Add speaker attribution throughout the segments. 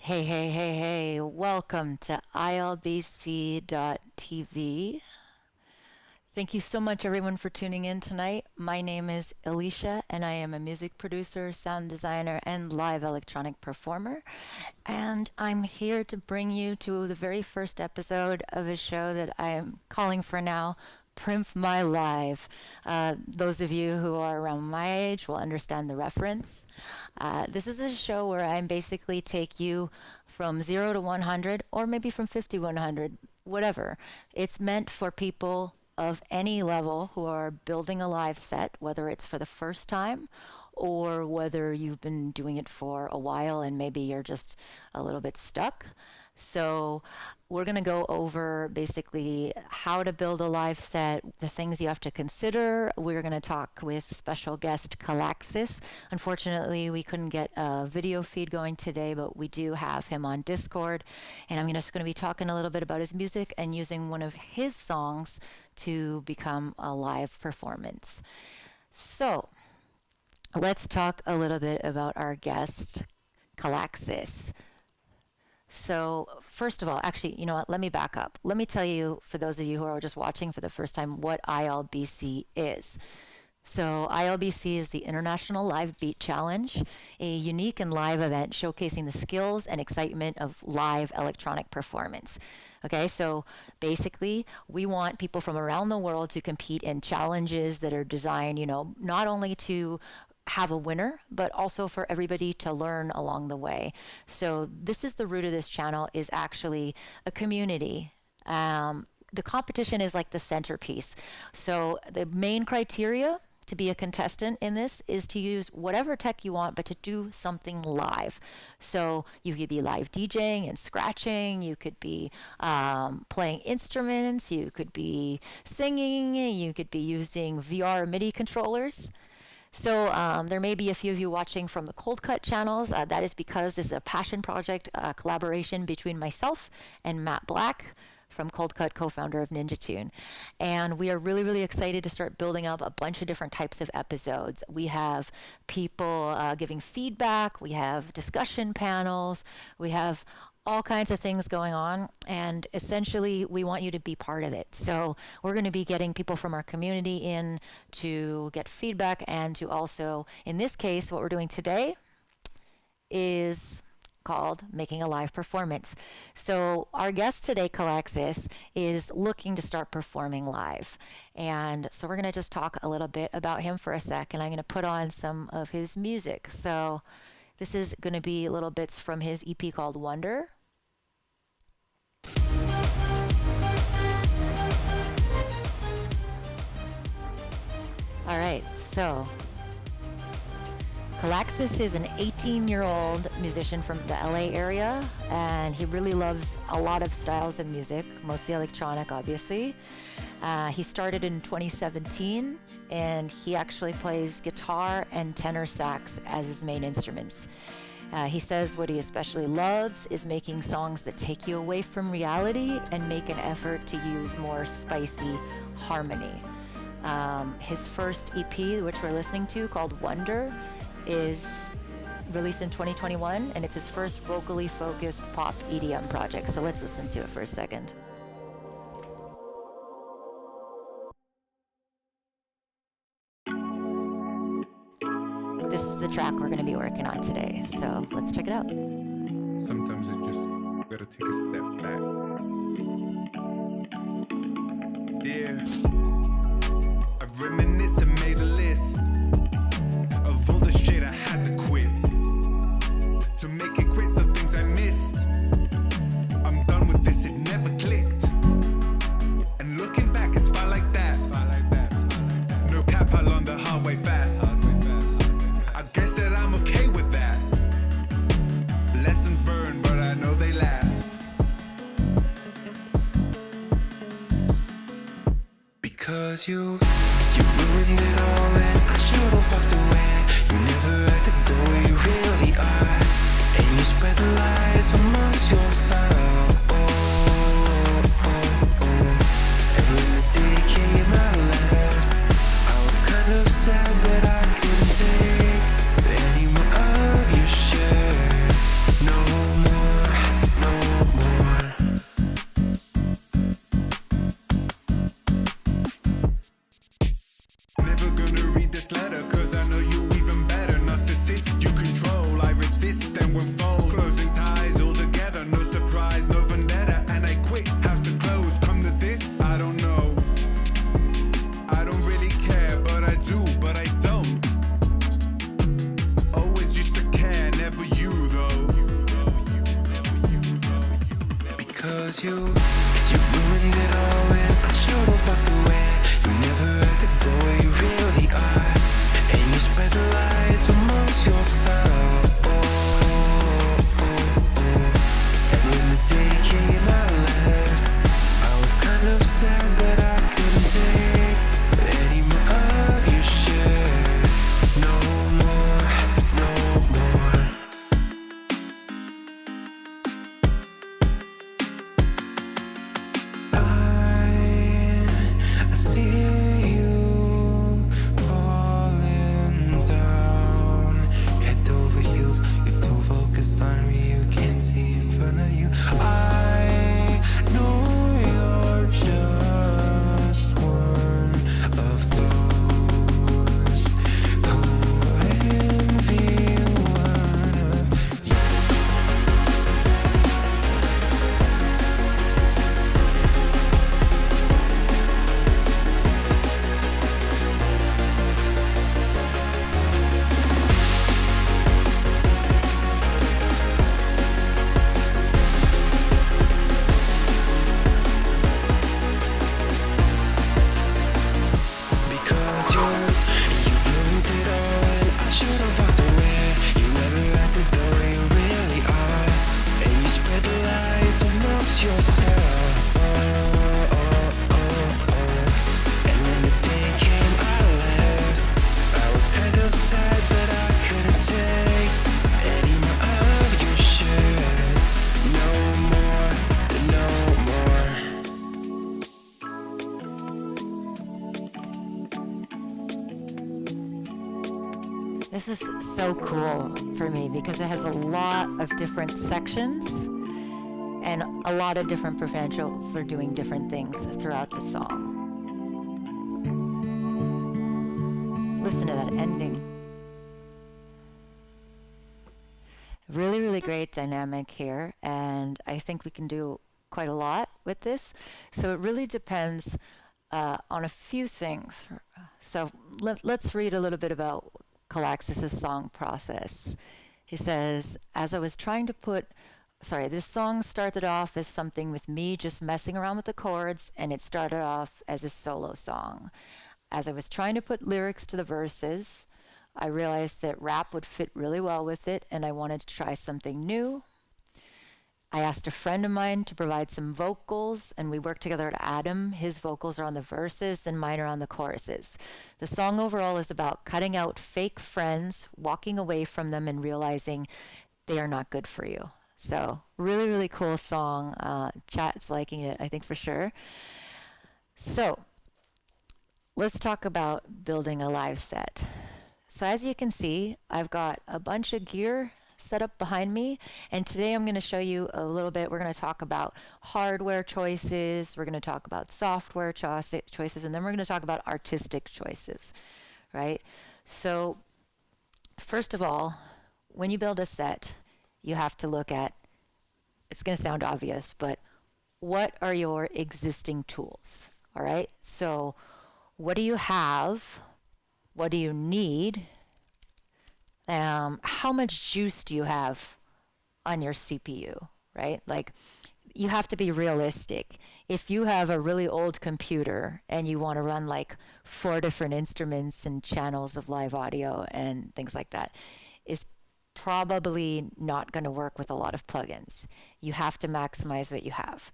Speaker 1: Hey, welcome to ILBC.TV. Thank you so much, everyone, for tuning in tonight. My name is Ill-esha, and I am a music producer, sound designer, and live electronic performer. And I'm here to bring you to the very first episode of a show that I am calling for now Primp My Live. Those of you who are around my age will understand the reference. This is a show where I basically take you from 0 to 100, or maybe from 50 to 100, whatever. It's meant for people of any level who are building a live set, whether it's for the first time or whether you've been doing it for a while and maybe you're just a little bit stuck. So we're going to go over basically how to build a live set, the things you have to consider. We're going to talk with special guest Callaxis. Unfortunately, we couldn't get a video feed going today, but we do have him on Discord. And I'm just going to be talking a little bit about his music and using one of his songs to become a live performance. So let's talk a little bit about our guest, Callaxis. So first of all, actually, you know what, let me back up. Let me tell you, for those of you who are just watching for the first time, what ILBC is. So ILBC is the International Live Beat Challenge, a unique and live event showcasing the skills and excitement of live electronic performance. Okay, so basically we want people from around the world to compete in challenges that are designed, not only to have a winner, but also for everybody to learn along the way. So this is the root of this channel, is actually a community. The competition is like the centerpiece. So the main criteria to be a contestant in this is to use whatever tech you want, but to do something live. So you could be live DJing and scratching, you could be playing instruments, you could be singing, you could be using VR MIDI controllers. So there may be a few of you watching from the Cold Cut channels. That is because this is a passion project collaboration between myself and Matt Black from Cold Cut, co-founder of Ninja Tune. And we are really excited to start building up a bunch of different types of episodes. We have people giving feedback, we have discussion panels, we have all kinds of things going on, and essentially we want you to be part of it. So we're going to be getting people from our community in to get feedback, and to also, in this case, what we're doing today is called Making a Live Performance. So our guest today, Callaxis, is looking to start performing live. And so we're going to just talk a little bit about him for a sec, and I'm going to put on some of his music. So this is going to be little bits from his EP called Wonder. All right, so Callaxis is an 18-year-old musician from the LA area, and he really loves a lot of styles of music, mostly electronic, obviously. He started in 2017, and he actually plays guitar and tenor sax as his main instruments. He says what he especially loves is making songs that take you away from reality and make an effort to use more spicy harmony. His first EP, which we're listening to, called Wonder, is released in 2021, and it's his first vocally focused pop EDM project. So let's listen to it for a second. This is the track we're going to be working on today, so let's check it out.
Speaker 2: Sometimes you just gotta take a step back. Yeah, I reminisce and made a list of all the shit I had to quit to make it quit some things I missed. I'm done with this, it never clicked. And looking back, it's far like that. No cap, I learned the hard way fast. I guess that I'm okay with that. Lessons burn, but I know they last. Because you ruined it all, and I should've walked away. You never had to go where you really are, and you spread the lies amongst yourself. And when the day came, I left. I was kind of sad, but I couldn't take any more of your shit. No more. because you ruined it all and I should've walked away. You never acted the way you really are, and you spread the lies amongst yourself. And when the day came I left, I was kind of sad, but I couldn't take any more of your shit. No more, no more. I see you falling down, head over heels. You're too focused on me, you can't see in front of you. I know you're just one of those who envy one of you. Because you ruined it all and I should've walked away. You never acted the way you really are, and you spread the lies amongst yourself. And when the day came I left, I was kind of sad, but I couldn't take any more of your shit. No more, no more.
Speaker 1: This is so cool for me because it has a lot of different sections and a lot of different potential for doing different things throughout the song. Listen to that ending. Really, really great dynamic here, and I think we can do quite a lot with this. So it really depends on a few things. So let's read a little bit about Callaxis' song process. He says, as I was trying to this song started off as something with me just messing around with the chords, and it started off as a solo song. As I was trying to put lyrics to the verses, I realized that rap would fit really well with it, and I wanted to try something new. I asked a friend of mine to provide some vocals, and we worked together to add them. His vocals are on the verses and mine are on the choruses. The song overall is about cutting out fake friends, walking away from them, and realizing they are not good for you. So really, really cool song. Chat's liking it, I think, for sure. So let's talk about building a live set. So as you can see, I've got a bunch of gear set up behind me, and today I'm going to show you a little bit. We're going to talk about hardware choices, we're going to talk about software choices, and then we're going to talk about artistic choices, right? So first of all, when you build a set, you have to look at, it's going to sound obvious, but what are your existing tools? All right, so what do you have? What do you need? How much juice do you have on your CPU, right? Like, you have to be realistic. If you have a really old computer and you want to run like 4 different instruments and channels of live audio and things like that, it's probably not going to work with a lot of plugins. You have to maximize what you have.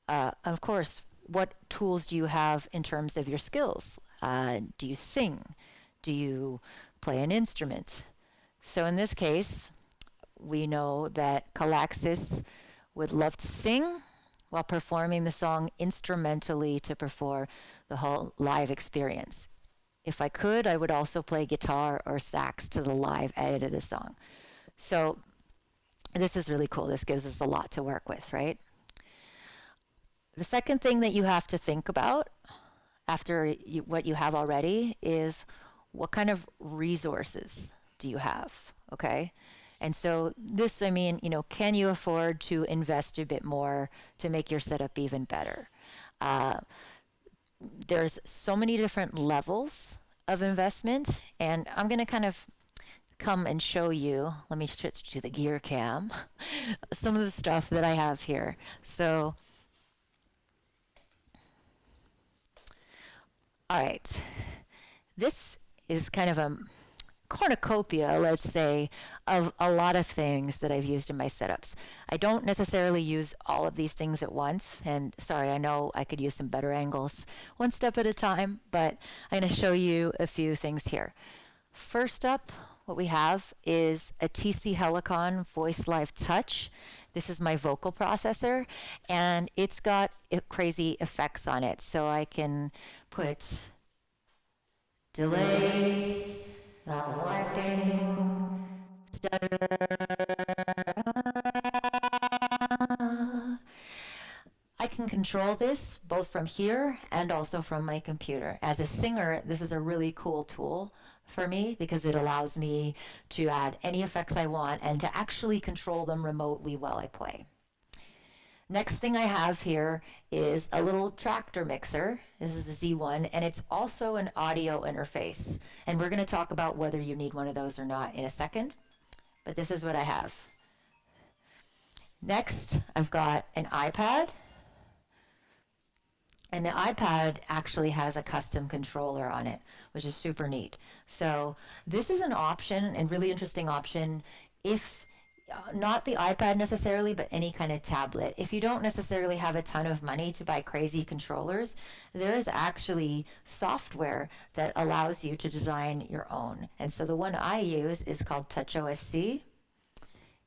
Speaker 1: Of course, what tools do you have in terms of your skills? Do you sing? Do you play an instrument? So in this case, we know that Callaxis would love to sing while performing the song instrumentally to perform the whole live experience. If I could, I would also play guitar or sax to the live edit of the song. So this is really cool. This gives us a lot to work with, right? The second thing that you have to think about after what you have already is what kind of resources do you have, okay? And so this, I mean, can you afford to invest a bit more to make your setup even better? There's so many different levels of investment, and I'm going to kind of come and show you, let me switch to the gear cam, some of the stuff that I have here. So All right. This is kind of a cornucopia, let's say, of a lot of things that I've used in my setups. I don't necessarily use all of these things at once, and sorry, I know I could use some better angles one step at a time, but I'm going to show you a few things here. First up, what we have is a TC Helicon Voice Live Touch. This is my vocal processor, and it's got crazy effects on it, so I can put delays, warping, stutter. I can control this both from here and also from my computer. As a singer, this is a really cool tool for me because it allows me to add any effects I want and to actually control them remotely while I play. Next thing I have here is a little tractor mixer. This is the Z1, and it's also an audio interface. And we're going to talk about whether you need one of those or not in a second, but this is what I have. Next, I've got an iPad. And the iPad actually has a custom controller on it, which is super neat. So this is an option, and really interesting option, if not the iPad necessarily, but any kind of tablet. If you don't necessarily have a ton of money to buy crazy controllers, there is actually software that allows you to design your own. And so the one I use is called TouchOSC.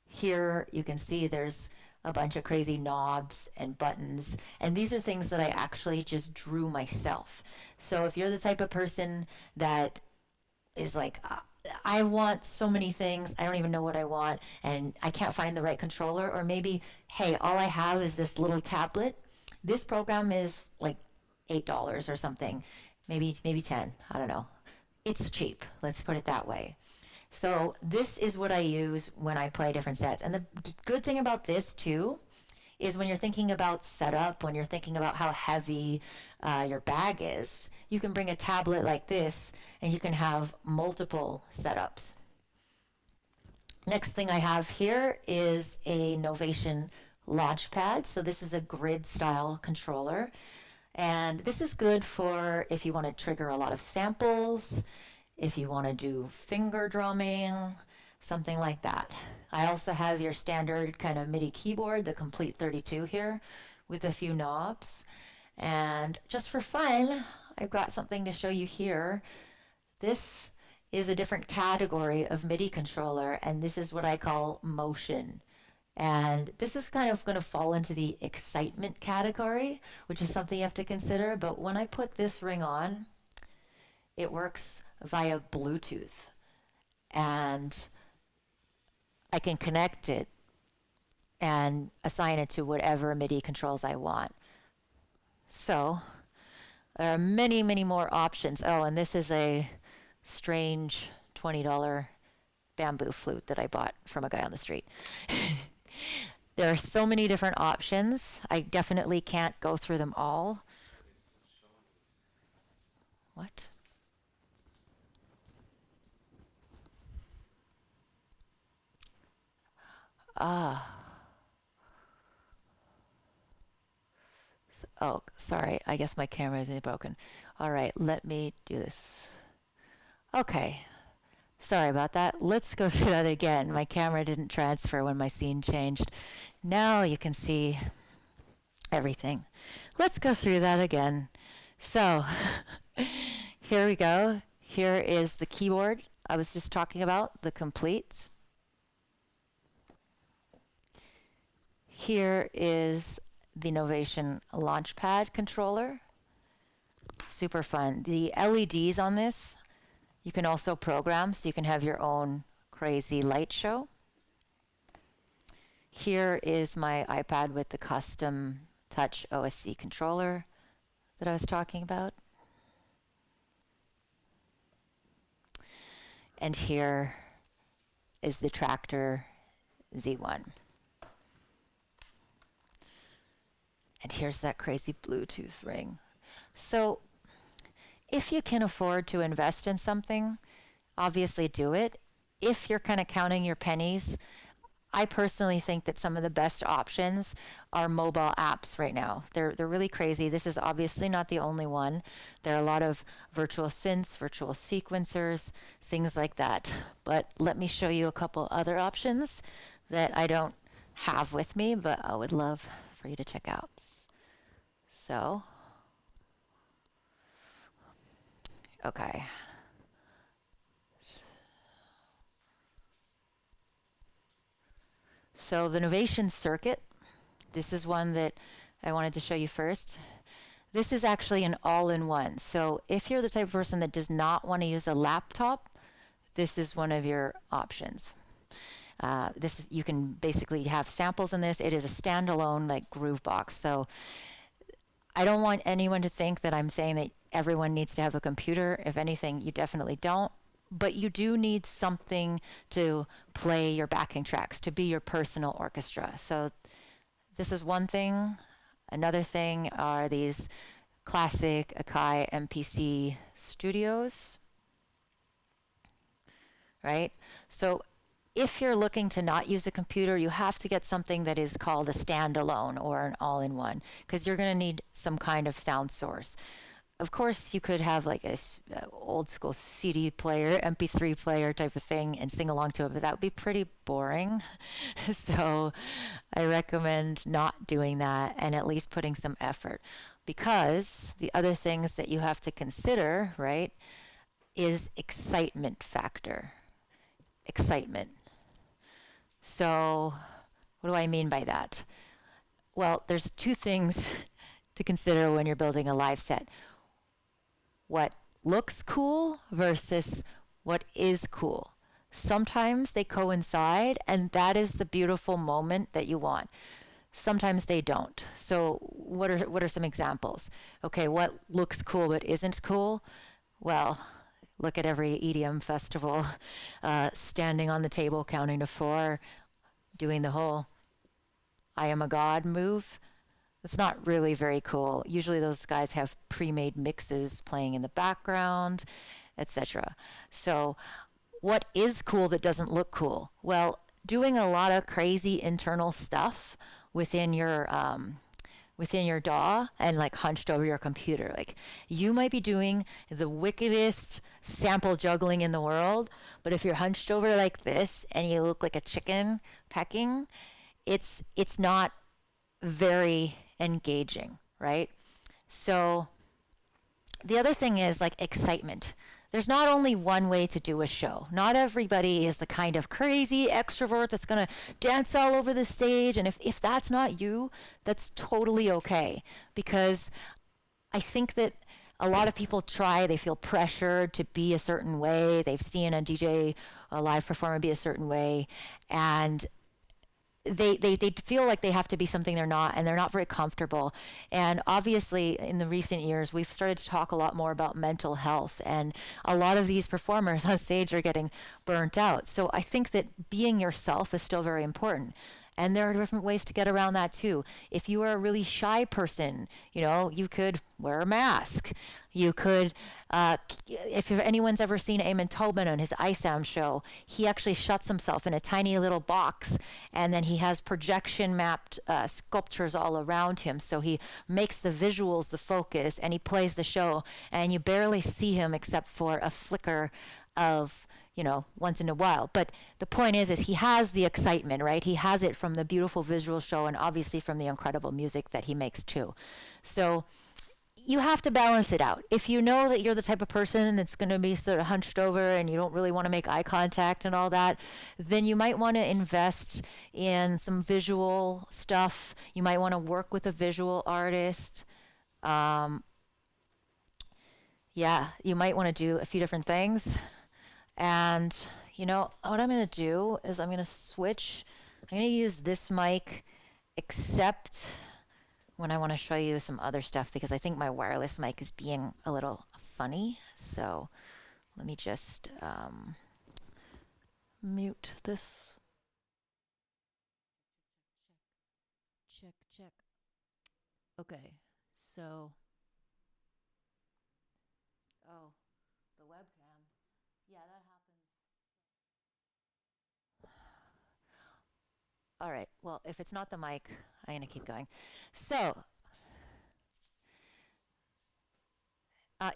Speaker 1: Here you can see there's a bunch of crazy knobs and buttons, and these are things that I actually just drew myself. So if you're the type of person that is like, I want so many things, I don't even know what I want, and I can't find the right controller, or maybe, hey, all I have is this little tablet. This program is like $8 or something, maybe 10, I don't know. It's cheap, let's put it that way. So this is what I use when I play different sets. And the good thing about this too is when you're thinking about setup, when you're thinking about how heavy your bag is, you can bring a tablet like this and you can have multiple setups. Next thing I have here is a Novation Launchpad. So this is a grid style controller. And this is good for if you want to trigger a lot of samples, if you want to do finger drumming, something like that. I also have your standard kind of MIDI keyboard, the Complete 32 here, with a few knobs. And just for fun, I've got something to show you here. This is a different category of MIDI controller, and this is what I call motion. And this is kind of going to fall into the excitement category, which is something you have to consider. But when I put this ring on, it works via Bluetooth, and I can connect it and assign it to whatever MIDI controls I want. So there are many, many more options. Oh, and this is a strange $20 bamboo flute that I bought from a guy on the street. There are so many different options. I definitely can't go through them all. What? Oh, sorry. I guess my camera is broken. All right, let me do this. Okay. Sorry about that. Let's go through that again. My camera didn't transfer when my scene changed. Now you can see everything. Let's go through that again. So, here we go. Here is the keyboard I was just talking about, the Complete. Here is the Novation Launchpad controller. Super fun. The LEDs on this, you can also program, so you can have your own crazy light show. Here is my iPad with the custom Touch OSC controller that I was talking about. And here is the Tractor Z1. And here's that crazy Bluetooth ring. So if you can afford to invest in something, obviously do it. If you're kind of counting your pennies, I personally think that some of the best options are mobile apps right now. They're really crazy. This is obviously not the only one. There are a lot of virtual synths, virtual sequencers, things like that. But let me show you a couple other options that I don't have with me, but I would love for you to check out. So, okay. So the Novation circuit, this is one that I wanted to show you first. This is actually an all-in-one. So if you're the type of person that does not want to use a laptop, this is one of your options. This is, you can basically have samples in this. It is a standalone like groove box. So I don't want anyone to think that I'm saying that everyone needs to have a computer. If anything, you definitely don't. But you do need something to play your backing tracks, to be your personal orchestra. So this is one thing. Another thing are these classic Akai MPC studios, right? So if you're looking to not use a computer, you have to get something that is called a standalone or an all-in-one, because you're going to need some kind of sound source. Of course, you could have like a old school CD player, MP3 player type of thing and sing along to it, but that would be pretty boring. So I recommend not doing that and at least putting some effort. Because the other things that you have to consider, right, is excitement factor. Excitement. So what do I mean by that? Well, there's two things to consider when you're building a live set. What looks cool versus what is cool. Sometimes they coincide, and that is the beautiful moment that you want. Sometimes they don't. So what are some examples? Okay, what looks cool but isn't cool? Well, look at every EDM festival, standing on the table, counting to 4, doing the whole I am a god move. It's not really very cool. Usually those guys have pre-made mixes playing in the background, etc. So what is cool that doesn't look cool? Well, doing a lot of crazy internal stuff within your DAW and like hunched over your computer. Like you might be doing the wickedest sample juggling in the world, but if you're hunched over like this and you look like a chicken pecking, it's not very engaging, right? So the other thing is like excitement. There's not only one way to do a show. Not everybody is the kind of crazy extrovert that's going to dance all over the stage. And if that's not you, that's totally okay. Because I think that a lot of people try, they feel pressured to be a certain way. They've seen a DJ, a live performer be a certain way. And they feel like they have to be something they're not, and they're not very comfortable. And obviously in the recent years we've started to talk a lot more about mental health, and a lot of these performers on stage are getting burnt out. So I think that being yourself is still very important. And there are different ways to get around that too. If you are a really shy person, you could wear a mask. You could, if anyone's ever seen Eamon Tobin on his iSound show, he actually shuts himself in a tiny little box, and then he has projection mapped sculptures all around him. So he makes the visuals the focus, and he plays the show, and you barely see him except for a flicker of once in a while. But the point is he has the excitement, right? He has it from the beautiful visual show and obviously from the incredible music that he makes too. So you have to balance it out. If you know that you're the type of person that's going to be sort of hunched over and you don't really want to make eye contact and all that, then you might want to invest in some visual stuff. You might want to work with a visual artist. You might want to do a few different things. And, what I'm going to do is I'm going to switch. I'm going to use this mic, except when I want to show you some other stuff, because I think my wireless mic is being a little funny. So let me just mute this. Check. Okay, so. Oh, the webcam. Yeah, that happens. All right. Well, if it's not the mic, I'm going to keep going. So,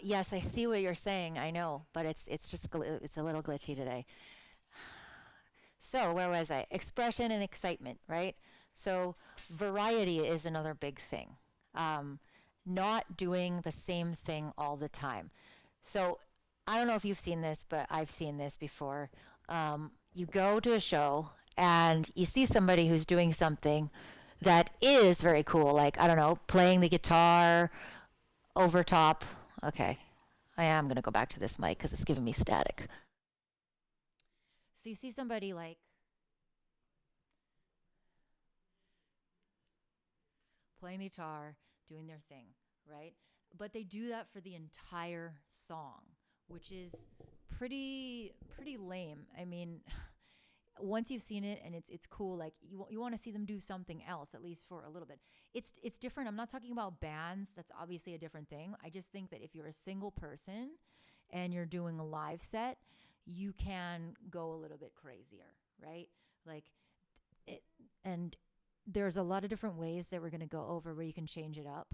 Speaker 1: yes, I see what you're saying. I know, but it's just it's a little glitchy today. So, where was I? Expression and excitement, right? So, variety is another big thing. Um, Not doing the same thing all the time. So, I don't know if you've seen this, but I've seen this before. You go to a show and you see somebody who's doing something that is very cool, like, I don't know, playing the guitar over top. Okay, I am going to go back to this mic because it's giving me static. So you see somebody like playing the guitar, doing their thing, right? But they do that for the entire song, which is pretty lame. I mean, once you've seen it and it's cool, like you want to see them do something else at least for a little bit. It's different. I'm not talking about bands. That's obviously a different thing. I just think that if you're a single person and you're doing a live set, you can go a little bit crazier, right? Like it, and there's a lot of different ways that we're going to go over where you can change it up.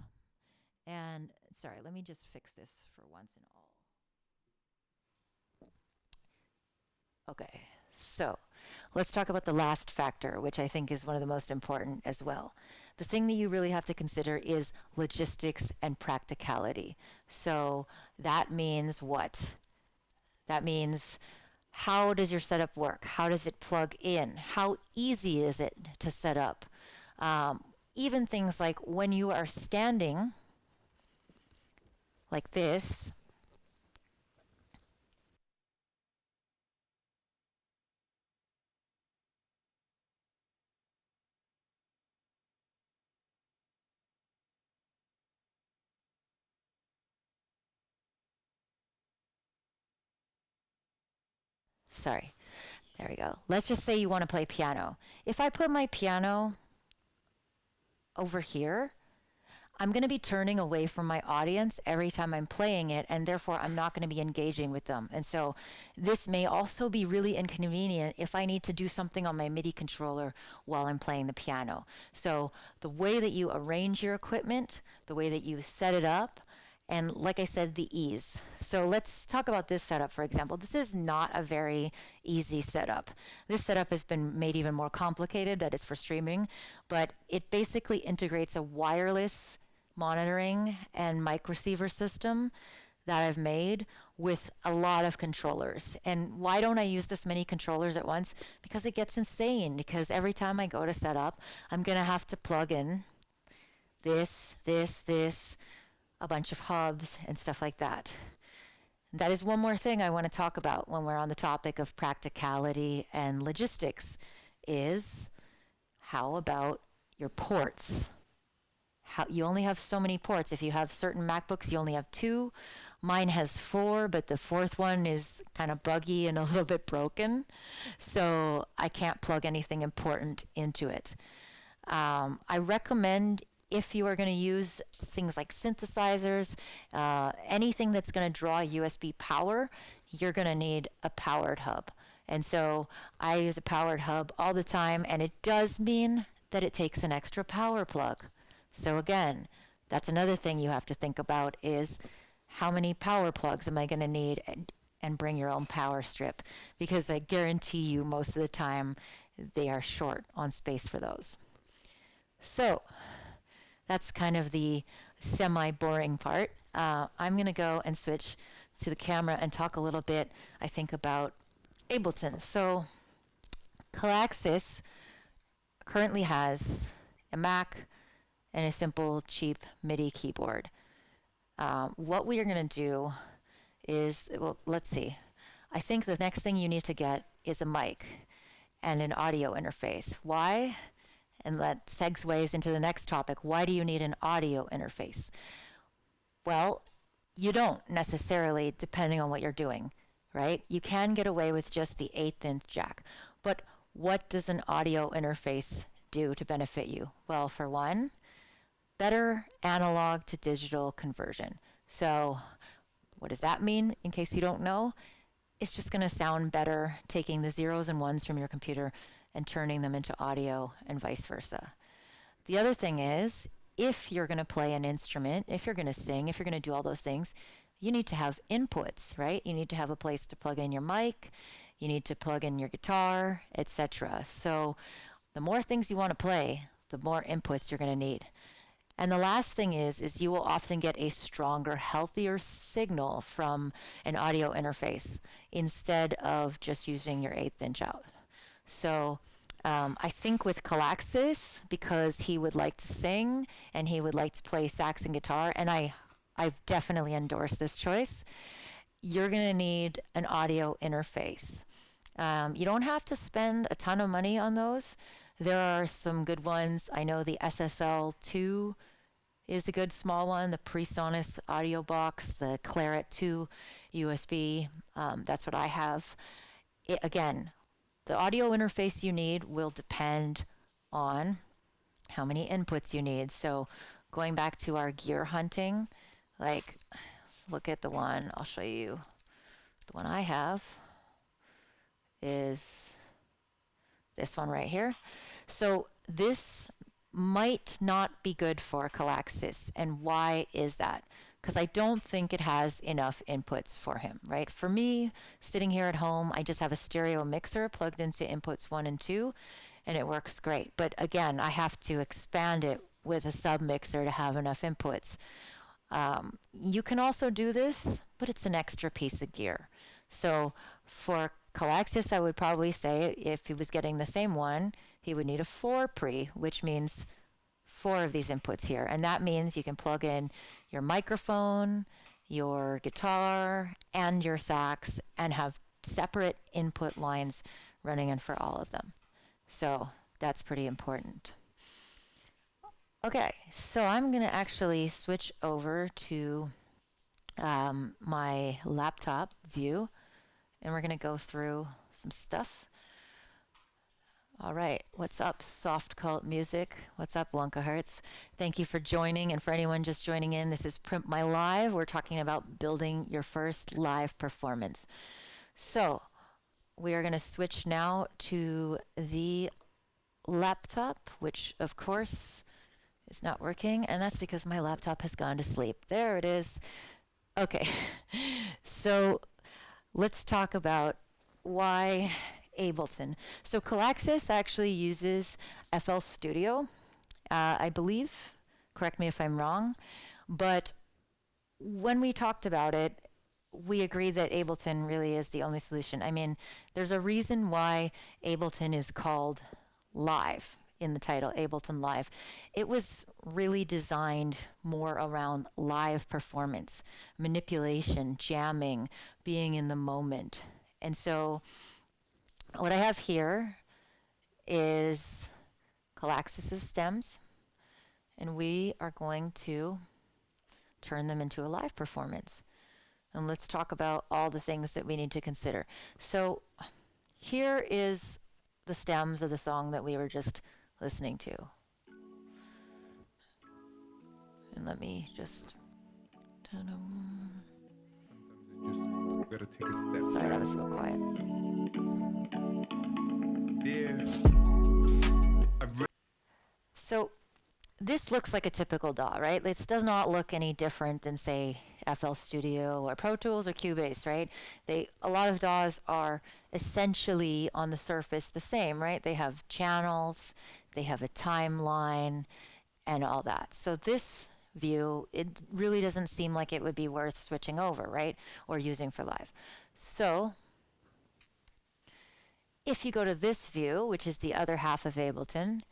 Speaker 1: And sorry, let me just fix this for once and all. Okay, so let's talk about the last factor, which I think is one of the most important as well. The thing that you really have to consider is logistics and practicality. So that means what? That means, how does your setup work? How does it plug in? How easy is it to set up? Even things like when you are standing like this, sorry, there we go. Let's just say you want to play piano. If I put my piano over here, I'm going to be turning away from my audience every time I'm playing it, and therefore I'm not going to be engaging with them. And so this may also be really inconvenient if I need to do something on my MIDI controller while I'm playing the piano. So the way that you arrange your equipment, the way that you set it up, and like I said, the ease. So let's talk about this setup, for example. This is not a very easy setup. This setup has been made even more complicated, that is for streaming, but it basically integrates a wireless monitoring and mic receiver system that I've made with a lot of controllers. And why don't I use this many controllers at once? Because it gets insane, because every time I go to set up, I'm going to have to plug in this, a bunch of hubs and stuff like that. That is one more thing I want to talk about when we're on the topic of practicality and logistics is, how about your ports? You only have so many ports. If you have certain MacBooks, you only have 2. Mine has 4, but the 4th one is kind of buggy and a little bit broken, so I can't plug anything important into it. I recommend, if you are going to use things like synthesizers, anything that's going to draw USB power, you're going to need a powered hub. And so I use a powered hub all the time, and it does mean that it takes an extra power plug. So again, that's another thing you have to think about is, how many power plugs am I going to need? And bring your own power strip, because I guarantee you most of the time they are short on space for those. So that's kind of the semi-boring part. I'm going to go and switch to the camera and talk a little bit, I think, about Ableton. So Callaxis currently has a Mac and a simple, cheap MIDI keyboard. What we are going to do is, well, let's see. I think the next thing you need to get is a mic and an audio interface. Why? And that segues into the next topic. Why do you need an audio interface? Well, you don't necessarily, depending on what you're doing, right? You can get away with just the 1/8" jack. But what does an audio interface do to benefit you? Well, for one, better analog to digital conversion. So what does that mean, in case you don't know? It's just going to sound better taking the zeros and ones from your computer and turning them into audio and vice versa. The other thing is, if you're going to play an instrument, if you're going to sing, if you're going to do all those things, you need to have inputs, right? You need to have a place to plug in your mic, you need to plug in your guitar, etc. So the more things you want to play, the more inputs you're going to need. And the last thing is you will often get a stronger, healthier signal from an audio interface instead of just using your 1/8 inch out. So I think with Callaxis, because he would like to sing and he would like to play sax and guitar, and I've definitely endorsed this choice, you're going to need an audio interface. You don't have to spend a ton of money on those. There are some good ones. I know the SSL2 is a good small one, the PreSonus audio box, the Claret 2 USB. That's what I have. Again, the audio interface you need will depend on how many inputs you need. So going back to our gear hunting, like look at the one, I'll show you. The one I have is this one right here. So this might not be good for Callaxis. And why is that? Because I don't think it has enough inputs for him, right? For me, sitting here at home, I just have a stereo mixer plugged into inputs 1 and 2, and it works great. But again, I have to expand it with a sub mixer to have enough inputs. You can also do this, but it's an extra piece of gear. So for Callaxis, I would probably say if he was getting the same one, he would need a 4 pre, which means 4 of these inputs here. And that means you can plug in your microphone, your guitar, and your sax, and have separate input lines running in for all of them. So that's pretty important. Okay, so I'm going to actually switch over to my laptop view, and we're going to go through some stuff. All right, what's up, Soft Cult Music? What's up, Wonka Hertz? Thank you for joining, and for anyone just joining in, this is Primp My Live. We're talking about building your first live performance. So we are going to switch now to the laptop, which of course is not working, and that's because my laptop has gone to sleep. There it is. Okay, so let's talk about why Ableton. So Callaxis actually uses FL Studio, I believe. Correct me if I'm wrong. But when we talked about it, we agreed that Ableton really is the only solution. I mean, there's a reason why Ableton is called Live in the title, Ableton Live. It was really designed more around live performance, manipulation, jamming, being in the moment. And so what I have here is Callaxis' stems, and we are going to turn them into a live performance. And let's talk about all the things that we need to consider. So here is the stems of the song that we were just listening to. And let me just
Speaker 2: gotta take a step.
Speaker 1: sorry, that was real quiet. So this looks like a typical DAW, right? This does not look any different than, say, FL Studio or Pro Tools or Cubase, right? A lot of DAWs are essentially on the surface the same, right? They have channels, they have a timeline, and all that. So this view, it really doesn't seem like it would be worth switching over, right? Or using for live. So if you go to this view, which is the other half of Ableton,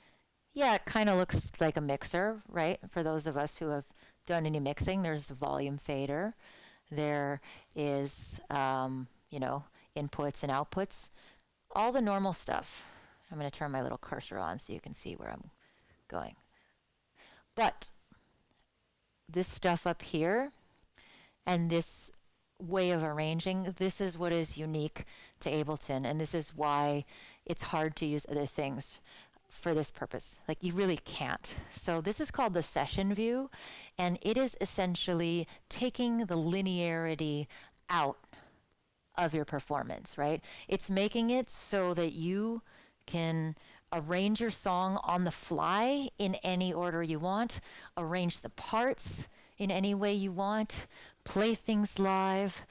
Speaker 1: yeah, it kind of looks like a mixer, right? For those of us who have done any mixing, there's the volume fader. There is, inputs and outputs. All the normal stuff. I'm going to turn my little cursor on so you can see where I'm going. But this stuff up here and this way of arranging, this is what is unique to Ableton, and this is why it's hard to use other things for this purpose. Like, you really can't. So this is called the session view, and it is essentially taking the linearity out of your performance, right? It's making it so that you can arrange your song on the fly in any order you want, arrange the parts in any way you want, play things live,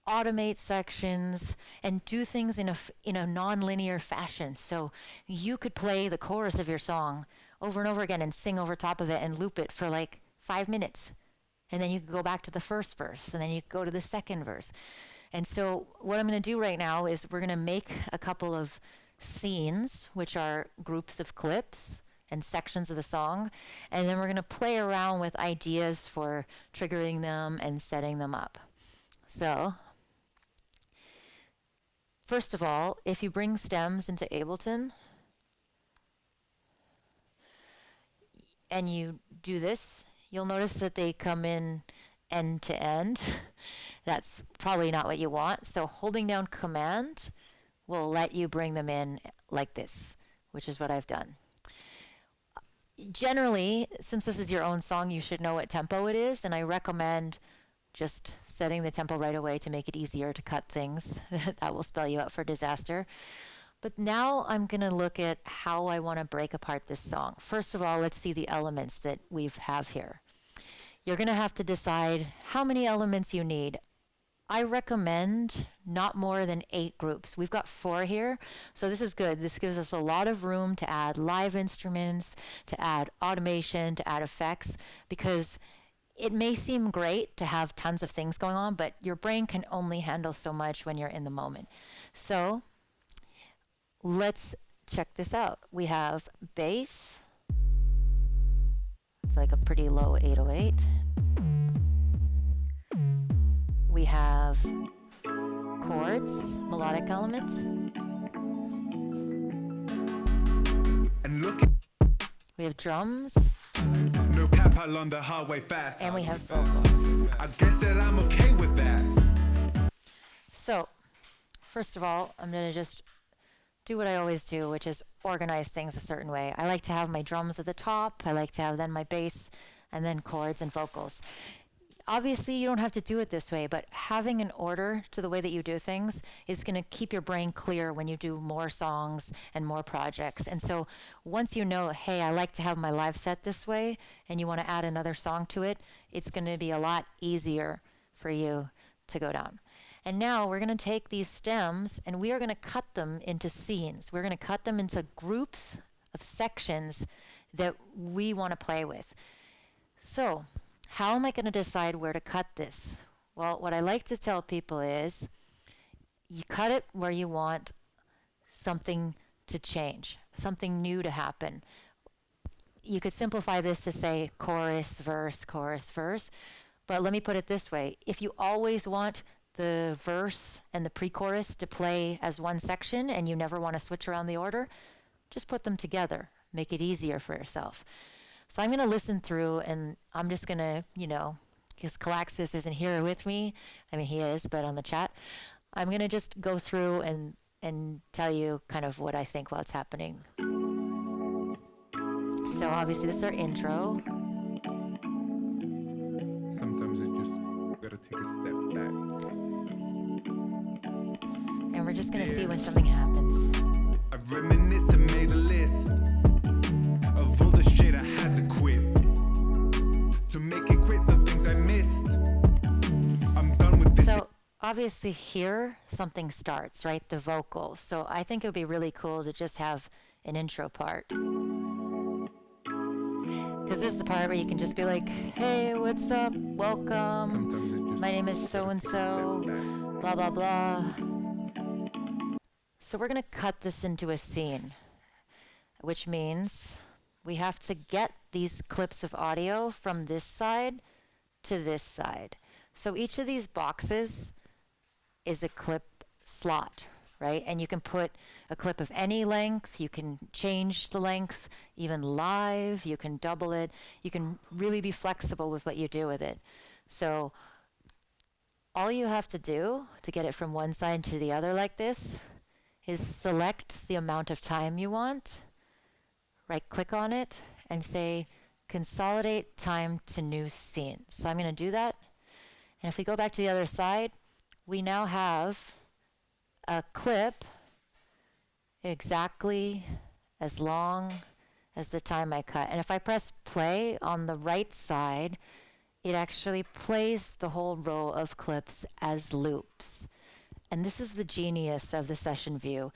Speaker 1: automate sections, and do things in a non-linear fashion. So you could play the chorus of your song over and over again and sing over top of it and loop it for like 5 minutes. And then you could go back to the first verse, and then you could go to the second verse. And so what I'm going to do right now is we're going to make a couple of scenes, which are groups of clips and sections of the song, and then we're going to play around with ideas for triggering them and setting them up. So first of all, if you bring stems into Ableton and you do this, you'll notice that they come in end to end. That's probably not what you want. So holding down Command will let you bring them in like this, which is what I've done. Generally, since this is your own song, you should know what tempo it is, and I recommend just setting the tempo right away to make it easier to cut things. That will spell you out for disaster. But now I'm going to look at how I want to break apart this song. First of all, let's see the elements that we have here. You're going to have to decide how many elements you need. I recommend not more than 8 groups. We've got 4 here, so this is good. This gives us a lot of room to add live instruments, to add automation, to add effects, because it may seem great to have tons of things going on, but your brain can only handle so much when you're in the moment. So let's check this out. We have bass. It's like a pretty low 808. We have chords, melodic elements.
Speaker 2: And look,
Speaker 1: We have drums,
Speaker 2: no cap along the highway fast.
Speaker 1: and we have vocals.
Speaker 2: I guess that I'm okay with that.
Speaker 1: So, first of all, I'm going to just do what I always do, which is organize things a certain way. I like to have my drums at the top. I like to have then my bass, and then chords and vocals. Obviously, you don't have to do it this way, but having an order to the way that you do things is going to keep your brain clear when you do more songs and more projects. And so once you know, hey, I like to have my live set this way, and you want to add another song to it, it's going to be a lot easier for you to go down. And now we're going to take these stems and we are going to cut them into scenes. We're going to cut them into groups of sections that we want to play with. So how am I going to decide where to cut this? Well, what I like to tell people is you cut it where you want something to change, something new to happen. You could simplify this to say chorus, verse, but let me put it this way. If you always want the verse and the pre-chorus to play as one section and you never want to switch around the order, just put them together. Make it easier for yourself. So I'm going to listen through, and I'm just going to, because Callaxis isn't here with me. I mean, he is, but on the chat. I'm going to just go through and tell you kind of what I think while it's happening. So obviously this is our intro.
Speaker 2: Sometimes you just gotta take a step back.
Speaker 1: And we're just going to see when something happens.
Speaker 2: I reminisce and made a list of all the shit I had to quit to make it quit some things I missed. I'm done with this.
Speaker 1: So obviously here something starts, right? The vocals. So I think it would be really cool to just have an intro part. Because this is the part where you can just be like, hey, what's up? Welcome. My name is so-and-so. Blah, blah, blah. So we're going to cut this into a scene, which means we have to get these clips of audio from this side to this side. So each of these boxes is a clip slot, right? And you can put a clip of any length. You can change the length, even live. You can double it. You can really be flexible with what you do with it. So all you have to do to get it from one side to the other like this is select the amount of time you want, right-click on it, and say consolidate time to new scene. So I'm going to do that. And if we go back to the other side, we now have a clip exactly as long as the time I cut. And if I press play on the right side, it actually plays the whole row of clips as loops. And this is the genius of the session view.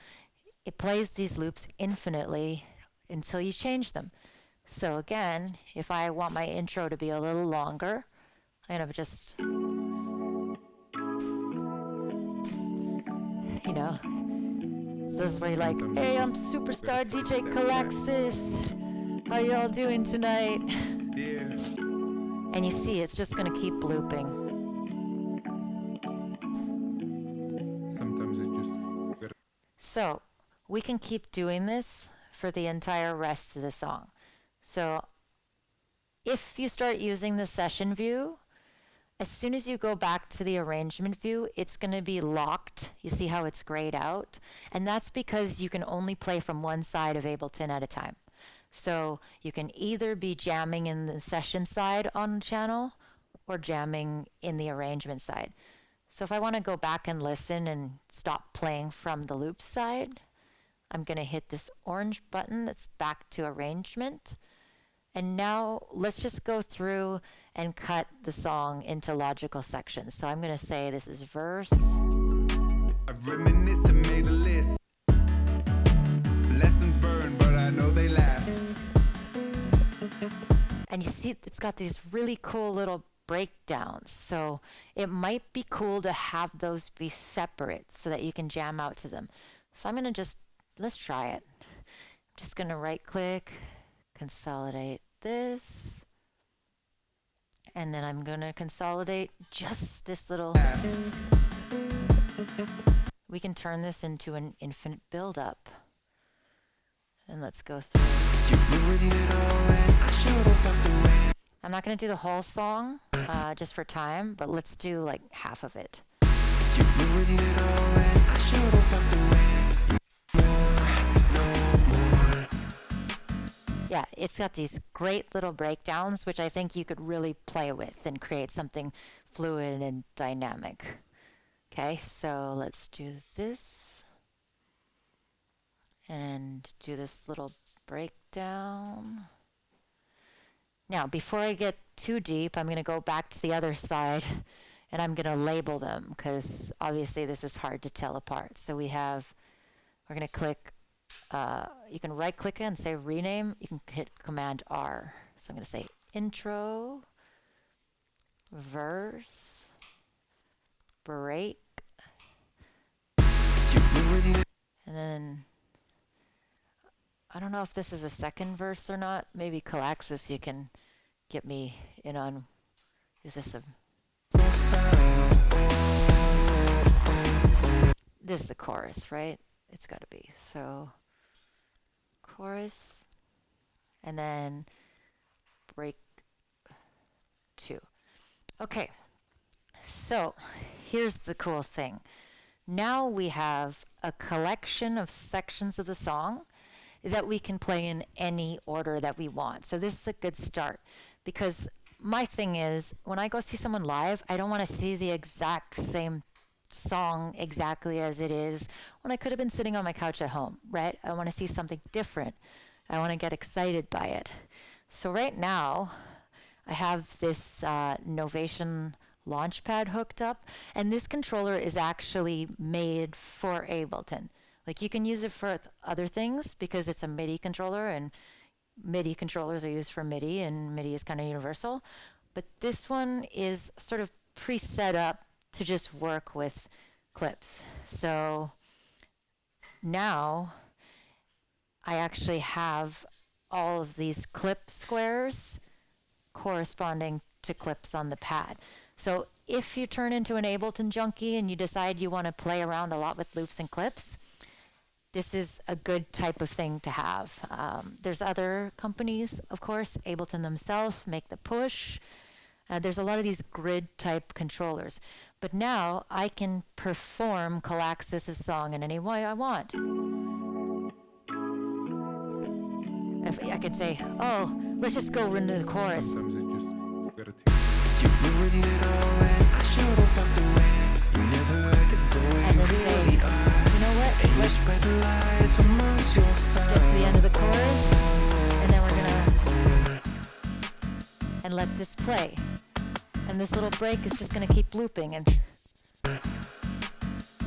Speaker 1: It plays these loops infinitely until you change them. So again, if I want my intro to be a little longer, I'm going to just, this is where you're like, hey, I'm superstar DJ Callaxis. How you all doing tonight? And you see, it's just going to keep looping.
Speaker 2: Sometimes it just...
Speaker 1: So we can keep doing this for the entire rest of the song. So if you start using the session view, as soon as you go back to the arrangement view, it's going to be locked. You see how it's grayed out? And that's because you can only play from one side of Ableton at a time. So you can either be jamming in the session side on the channel or jamming in the arrangement side. So if I want to go back and listen and stop playing from the loop side, I'm going to hit this orange button that's back to arrangement. And now let's just go through and cut the song into logical sections. So I'm going to say this is verse.
Speaker 2: I reminisce and made a list. Lessons burn, but I know they last.
Speaker 1: And you see it's got these really cool little breakdowns. So it might be cool to have those be separate so that you can jam out to them. So I'm going to let's try it. I'm just going to right click, consolidate this, and then I'm going to consolidate just this little. We can turn this into an infinite build-up. And let's go through. I'm not going to do the whole song just for time, but let's do like half of it. Yeah, it's got these great little breakdowns, which I think you could really play with and create something fluid and dynamic. Okay, so let's do this and do this little breakdown. Now, before I get too deep, I'm going to go back to the other side and I'm going to label them because obviously this is hard to tell apart. So we're going to click. You can right click it and say rename. You can hit Command R. So I'm going to say intro, verse, break, and then I don't know if this is a second verse or not. Maybe Callaxis, you can get me in on. Is this a? This is the chorus, right? It's got to be. So chorus, and then break 2. Okay, so here's the cool thing. Now we have a collection of sections of the song that we can play in any order that we want. So this is a good start because my thing is when I go see someone live, I don't want to see the exact same song exactly as it is when I could have been sitting on my couch at home, right? I want to see something different. I want to get excited by it. So right now, I have this Novation Launchpad hooked up, and this controller is actually made for Ableton. Like you can use it for other things because it's a MIDI controller, and MIDI controllers are used for MIDI, and MIDI is kind of universal. But this one is sort of pre-set up to just work with clips. So now I actually have all of these clip squares corresponding to clips on the pad. So if you turn into an Ableton junkie and you decide you want to play around a lot with loops and clips, this is a good type of thing to have. There's other companies, of course, Ableton themselves make the push. There's a lot of these grid type controllers. But now I can perform Callaxis' song in any way I want. If I could say, oh, let's just go into the chorus.
Speaker 2: Sometimes it just
Speaker 1: And then say, you know what? Let's Get to the end of the chorus, and then we're gonna and let this play. And this little break is just gonna keep looping, and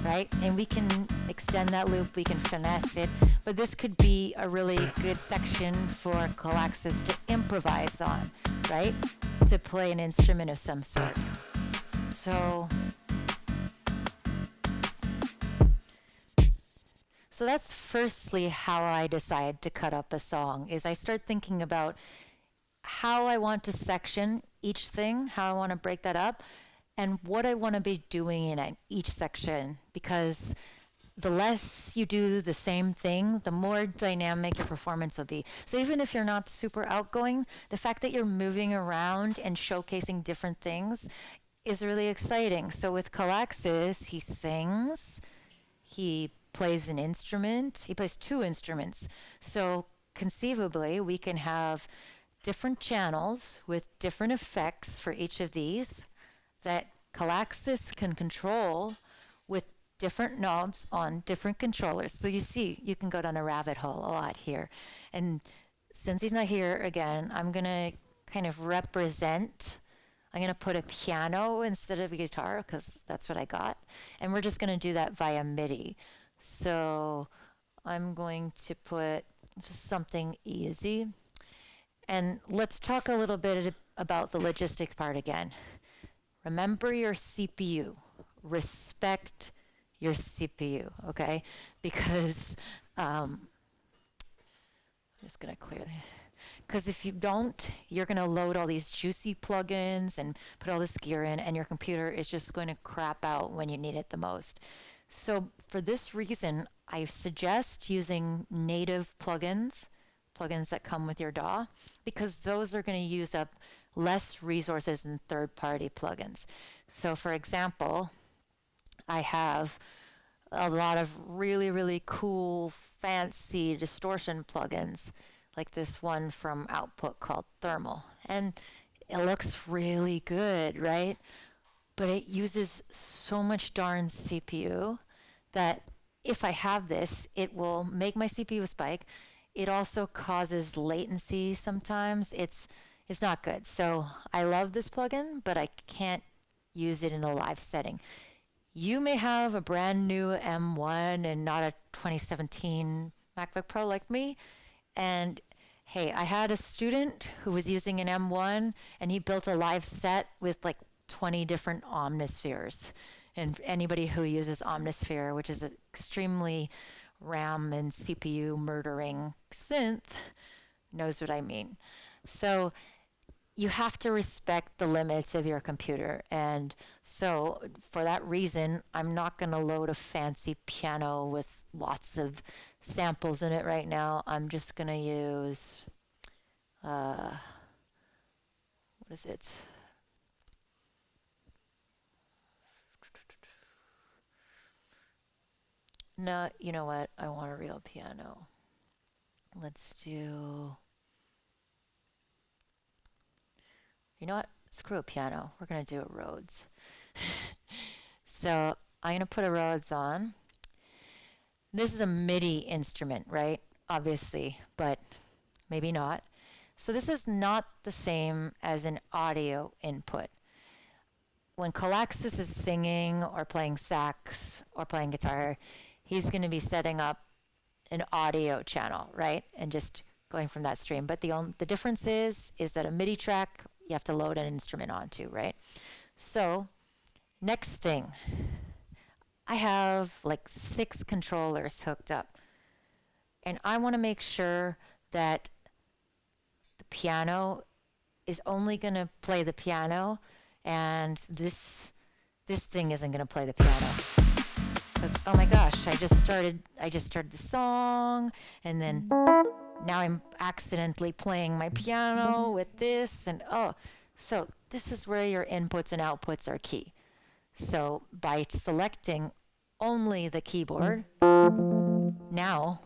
Speaker 1: right? And we can extend that loop, we can finesse it, but this could be a really good section for Callaxis to improvise on, right? To play an instrument of some sort. So that's firstly how I decide to cut up a song, is I start thinking about how I want to section each thing, how I want to break that up, and what I want to be doing in each section, because the less you do the same thing, the more dynamic your performance will be. So even if you're not super outgoing, the fact that you're moving around and showcasing different things is really exciting. So with Callaxis, he sings, he plays an instrument, he plays two instruments. So conceivably, we can have different channels with different effects for each of these that Callaxis can control with different knobs on different controllers. So you see, you can go down a rabbit hole a lot here. And since he's not here again, I'm going to kind of represent. I'm going to put a piano instead of a guitar because that's what I got. And we're just going to do that via MIDI. So I'm going to put just something easy. And let's talk a little bit about the logistics part again. Remember your CPU. Respect your CPU, okay? Because I'm just going to clear that. Because if you don't, you're going to load all these juicy plugins and put all this gear in, and your computer is just going to crap out when you need it the most. So for this reason, I suggest using native plugins that come with your DAW, because those are going to use up less resources than third-party plugins. So for example, I have a lot of really, really cool, fancy distortion plugins, like this one from Output called Thermal. And it looks really good, right? But it uses so much darn CPU that if I have this, it will make my CPU spike. It also causes latency sometimes. It's not good. So I love this plugin, but I can't use it in a live setting. You may have a brand new M1 and not a 2017 MacBook Pro like me. And hey, I had a student who was using an M1 and he built a live set with like 20 different Omnispheres. And anybody who uses Omnisphere, which is an extremely RAM and CPU murdering synth, knows what I mean. So you have to respect the limits of your computer. And so for that reason, I'm not going to load a fancy piano with lots of samples in it right now. I'm just going to use, what is it? No, you know what? I want a real piano. Let's do... You know what? Screw a piano. We're going to do a Rhodes. So I'm going to put a Rhodes on. This is a MIDI instrument, right? Obviously, but maybe not. So this is not the same as an audio input. When Callaxis is singing or playing sax or playing guitar, he's going to be setting up an audio channel, right? And just going from that stream. But the difference is that a MIDI track you have to load an instrument onto, right? So next thing, I have like 6 controllers hooked up. And I want to make sure that the piano is only going to play the piano, and this thing isn't going to play the piano. Because oh my gosh, I just started the song, and then now I'm accidentally playing my piano with this, and so this is where your inputs and outputs are key. So by selecting only the keyboard, now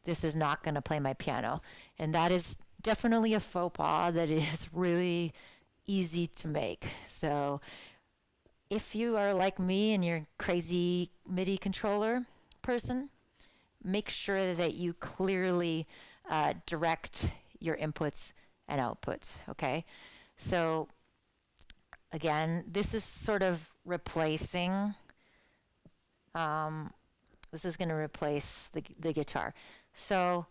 Speaker 1: this is not going to play my piano. And that is definitely a faux pas that is really easy to make. So if you are like me and you're a crazy MIDI controller person, make sure that you clearly direct your inputs and outputs, okay? So again, this is sort of replacing, this is going to replace the guitar. So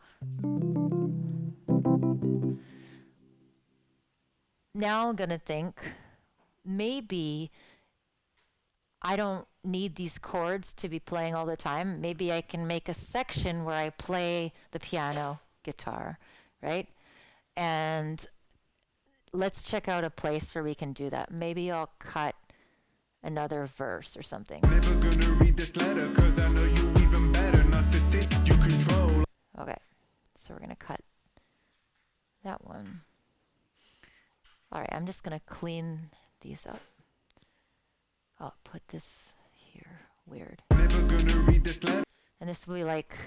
Speaker 1: now I'm going to think, maybe I don't need these chords to be playing all the time. Maybe I can make a section where I play the piano, guitar, right? And let's check out a place where we can do that. Maybe I'll cut another verse or something.
Speaker 2: Never gonna read this letter, cause I know you even better. Narcissist, you control.
Speaker 1: Okay, so we're gonna cut that one. All right, I'm just gonna clean these up. I'll put this here, weird.
Speaker 2: Never gonna read this letter.
Speaker 1: And this will be like,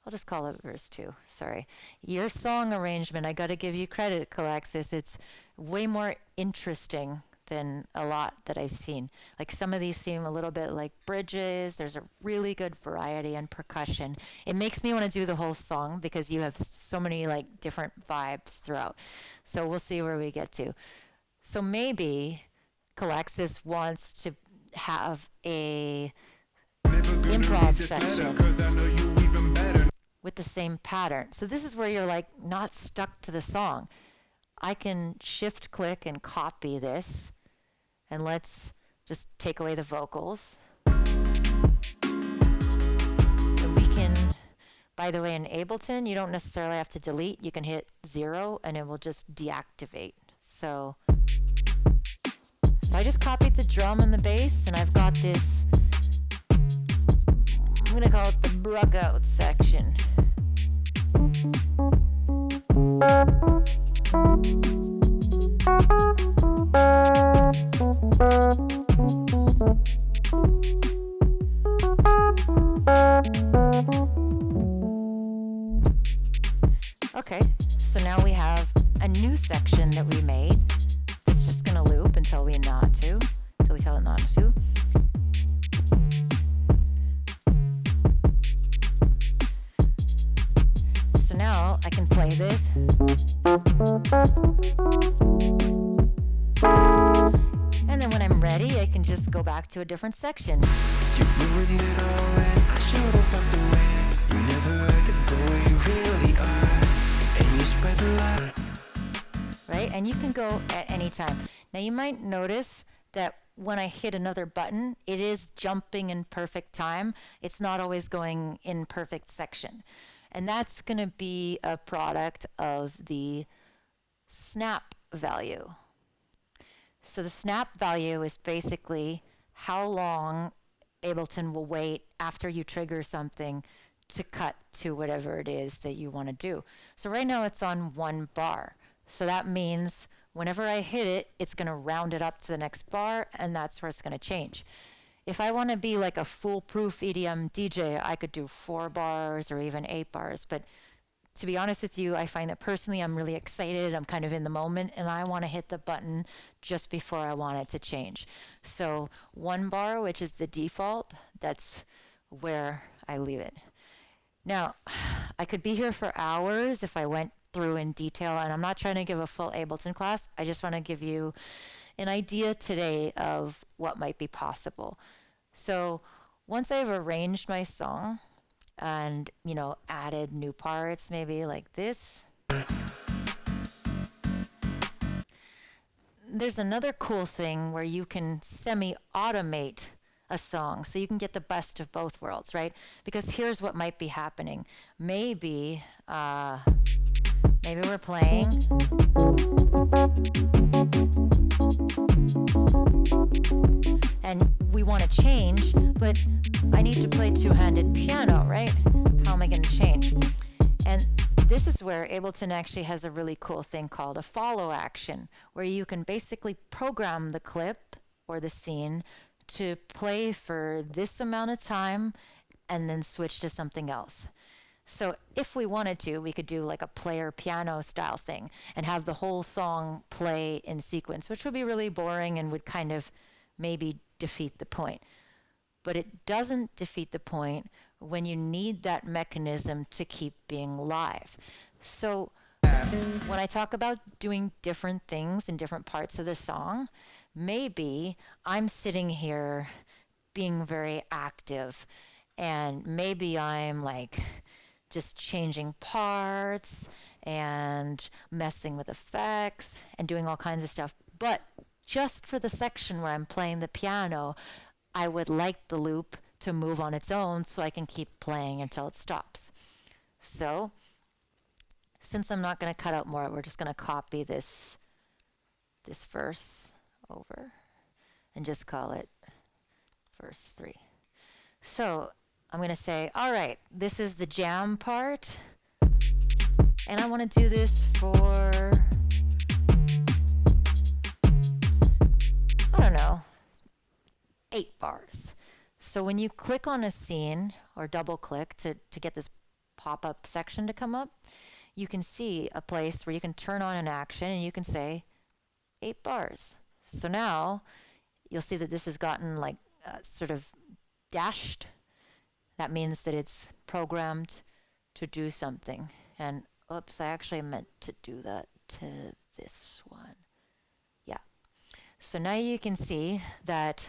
Speaker 1: I'll just call it verse 2, sorry. Your song arrangement, I gotta give you credit, Callaxis. It's way more interesting than a lot that I've seen. Like some of these seem a little bit like bridges. There's a really good variety and percussion. It makes me want to do the whole song because you have so many like different vibes throughout. So we'll see where we get to. So maybe Callaxis wants to have a improv section with the same pattern. So this is where you're like not stuck to the song. I can shift click and copy this, and let's just take away the vocals. And we can, by the way, in Ableton, you don't necessarily have to delete. You can hit 0 and it will just deactivate. So I just copied the drum and the bass, and I've got this, I'm gonna call it the brug out section. Okay, so now we have a new section that we made. It's just gonna loop until we tell it not to. So now I can play this. And then when I'm ready, I can just go back to a different section.
Speaker 2: You ruined it all and I should have walked away. You never acted the way you really are. And you spread the lie.
Speaker 1: Right? And you can go at any time. Now you might notice that when I hit another button, it is jumping in perfect time. It's not always going in perfect section. And that's going to be a product of the snap value. So the snap value is basically how long Ableton will wait after you trigger something to cut to whatever it is that you want to do. So right now it's on 1 bar. So that means whenever I hit it, it's going to round it up to the next bar, and that's where it's going to change. If I want to be like a foolproof EDM DJ, I could do 4 bars or even 8 bars. But to be honest with you, I find that personally I'm really excited. I'm kind of in the moment, and I want to hit the button just before I want it to change. So 1 bar, which is the default, that's where I leave it. Now, I could be here for hours if I went through in detail, and I'm not trying to give a full Ableton class. I just want to give you an idea today of what might be possible. So once I've arranged my song and, added new parts, maybe like this, there's another cool thing where you can semi-automate a song so you can get the best of both worlds, right? Because here's what might be happening. Maybe we're playing, and we want to change, but I need to play two-handed piano, right? How am I going to change? And this is where Ableton actually has a really cool thing called a follow action, where you can basically program the clip or the scene to play for this amount of time and then switch to something else. So if we wanted to, we could do like a player piano style thing and have the whole song play in sequence, which would be really boring and would kind of maybe defeat the point. But it doesn't defeat the point when you need that mechanism to keep being live. So when I talk about doing different things in different parts of the song, maybe I'm sitting here being very active, and maybe I'm like just changing parts and messing with effects and doing all kinds of stuff. But just for the section where I'm playing the piano, I would like the loop to move on its own so I can keep playing until it stops. So since I'm not going to cut out more, we're just going to copy this verse over and just call it verse 3. So I'm going to say, all right, this is the jam part, and I want to do this for, I don't know, 8 bars. So when you click on a scene or double click to get this pop-up section to come up, you can see a place where you can turn on an action and you can say 8 bars. So now you'll see that this has gotten like sort of dashed. That means that it's programmed to do something. And oops, I actually meant to do that to this one. Yeah. So now you can see that,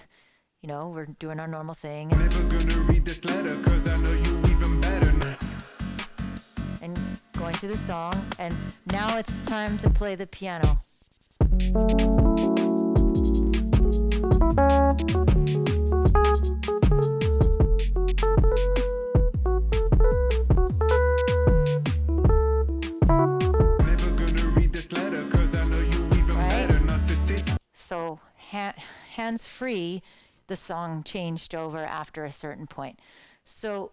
Speaker 1: you know, we're doing our normal thing.
Speaker 2: I'm never gonna read this letter, 'cause I know you even better now.
Speaker 1: And going through the song, and now it's time to play the piano.
Speaker 2: Never gonna read this letter, 'cause I know you even better, narcissist.
Speaker 1: So hands free, the song changed over after a certain point. So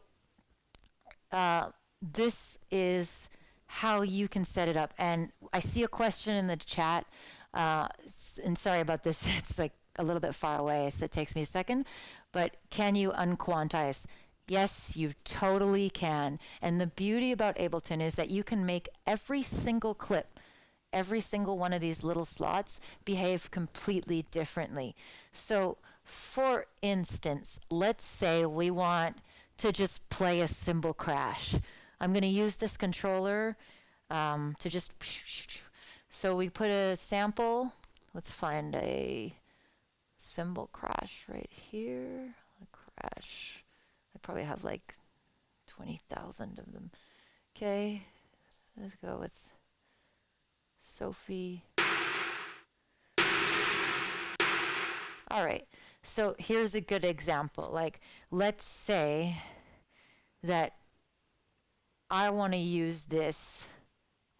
Speaker 1: this is how you can set it up. And I see a question in the chat, and sorry about this, it's like a little bit far away, so it takes me a second, but can you unquantize? Yes, you totally can. And the beauty about Ableton is that you can make every single clip, every single one of these little slots behave completely differently. So for instance, let's say we want to just play a cymbal crash. I'm going to use this controller to just, so we put a sample. Let's find a cymbal crash right here. A crash. I probably have like 20,000 of them. Okay, let's go with Sophie. All right, so here's a good example. Like, let's say that I want to use this,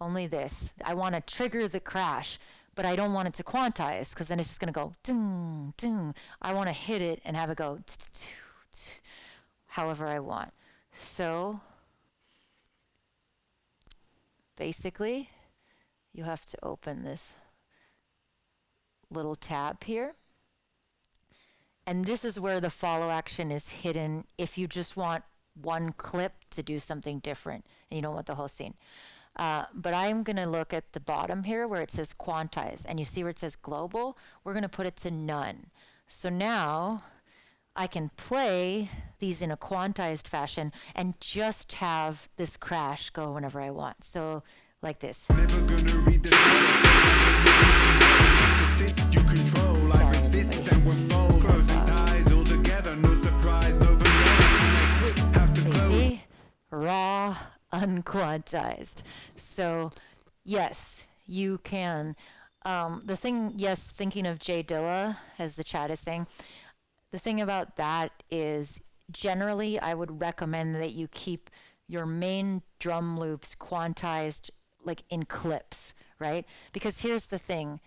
Speaker 1: only this. I want to trigger the crash, but I don't want it to quantize, because then it's just going to go ding, ding. I want to hit it and have it go however I want. So basically, you have to open this little tab here. And this is where the follow action is hidden if you just want one clip to do something different and you don't want the whole scene. But I'm going to look at the bottom here where it says quantize, and you see where it says global. We're going to put it to none. So now I can play these in a quantized fashion and just have this crash go whenever I want. So like this.
Speaker 2: Never gonna read this letter. You control, I resist and won't fold. Closing ties all together, no surprise, no vanilla. Have to close.
Speaker 1: See? Raw, unquantized. So yes, you can. The thing, yes, thinking of Jay Dilla, as the chat is saying, the thing about that is generally I would recommend that you keep your main drum loops quantized like in clips, right? Because here's the thing.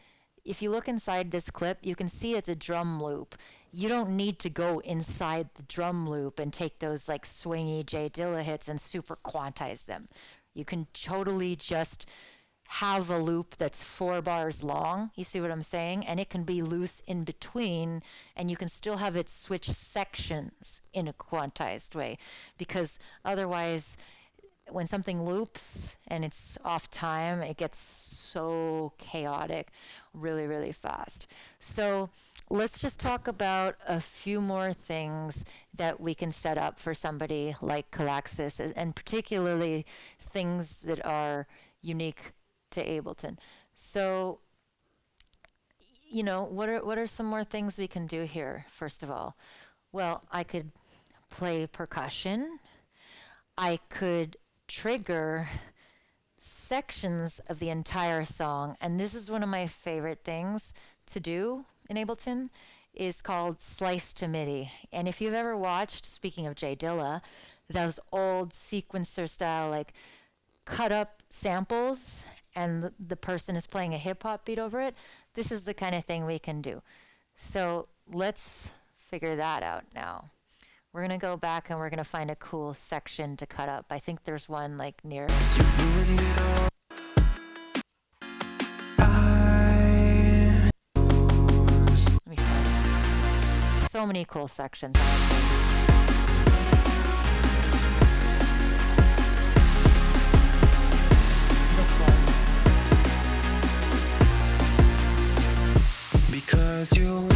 Speaker 1: If you look inside this clip, you can see it's a drum loop. You don't need to go inside the drum loop and take those like swingy Jay Dilla hits and super quantize them. You can totally just have a loop that's 4 bars long. You see what I'm saying? And it can be loose in between, and you can still have it switch sections in a quantized way, because otherwise when something loops and it's off time, it gets so chaotic really, really fast. So let's just talk about a few more things that we can set up for somebody like Callaxis, and particularly things that are unique to Ableton. So, what are some more things we can do here, first of all? Well, I could play percussion. I could trigger sections of the entire song, and this is one of my favorite things to do in Ableton, is called slice to MIDI. And if you've ever watched, speaking of Jay Dilla, those old sequencer style, like cut up samples, and the person is playing a hip hop beat over it, this is the kind of thing we can do. So let's figure that out now. We're going to go back and we're going to find a cool section to cut up. I think there's one like near. So many cool sections, honestly. This one.
Speaker 2: Because you.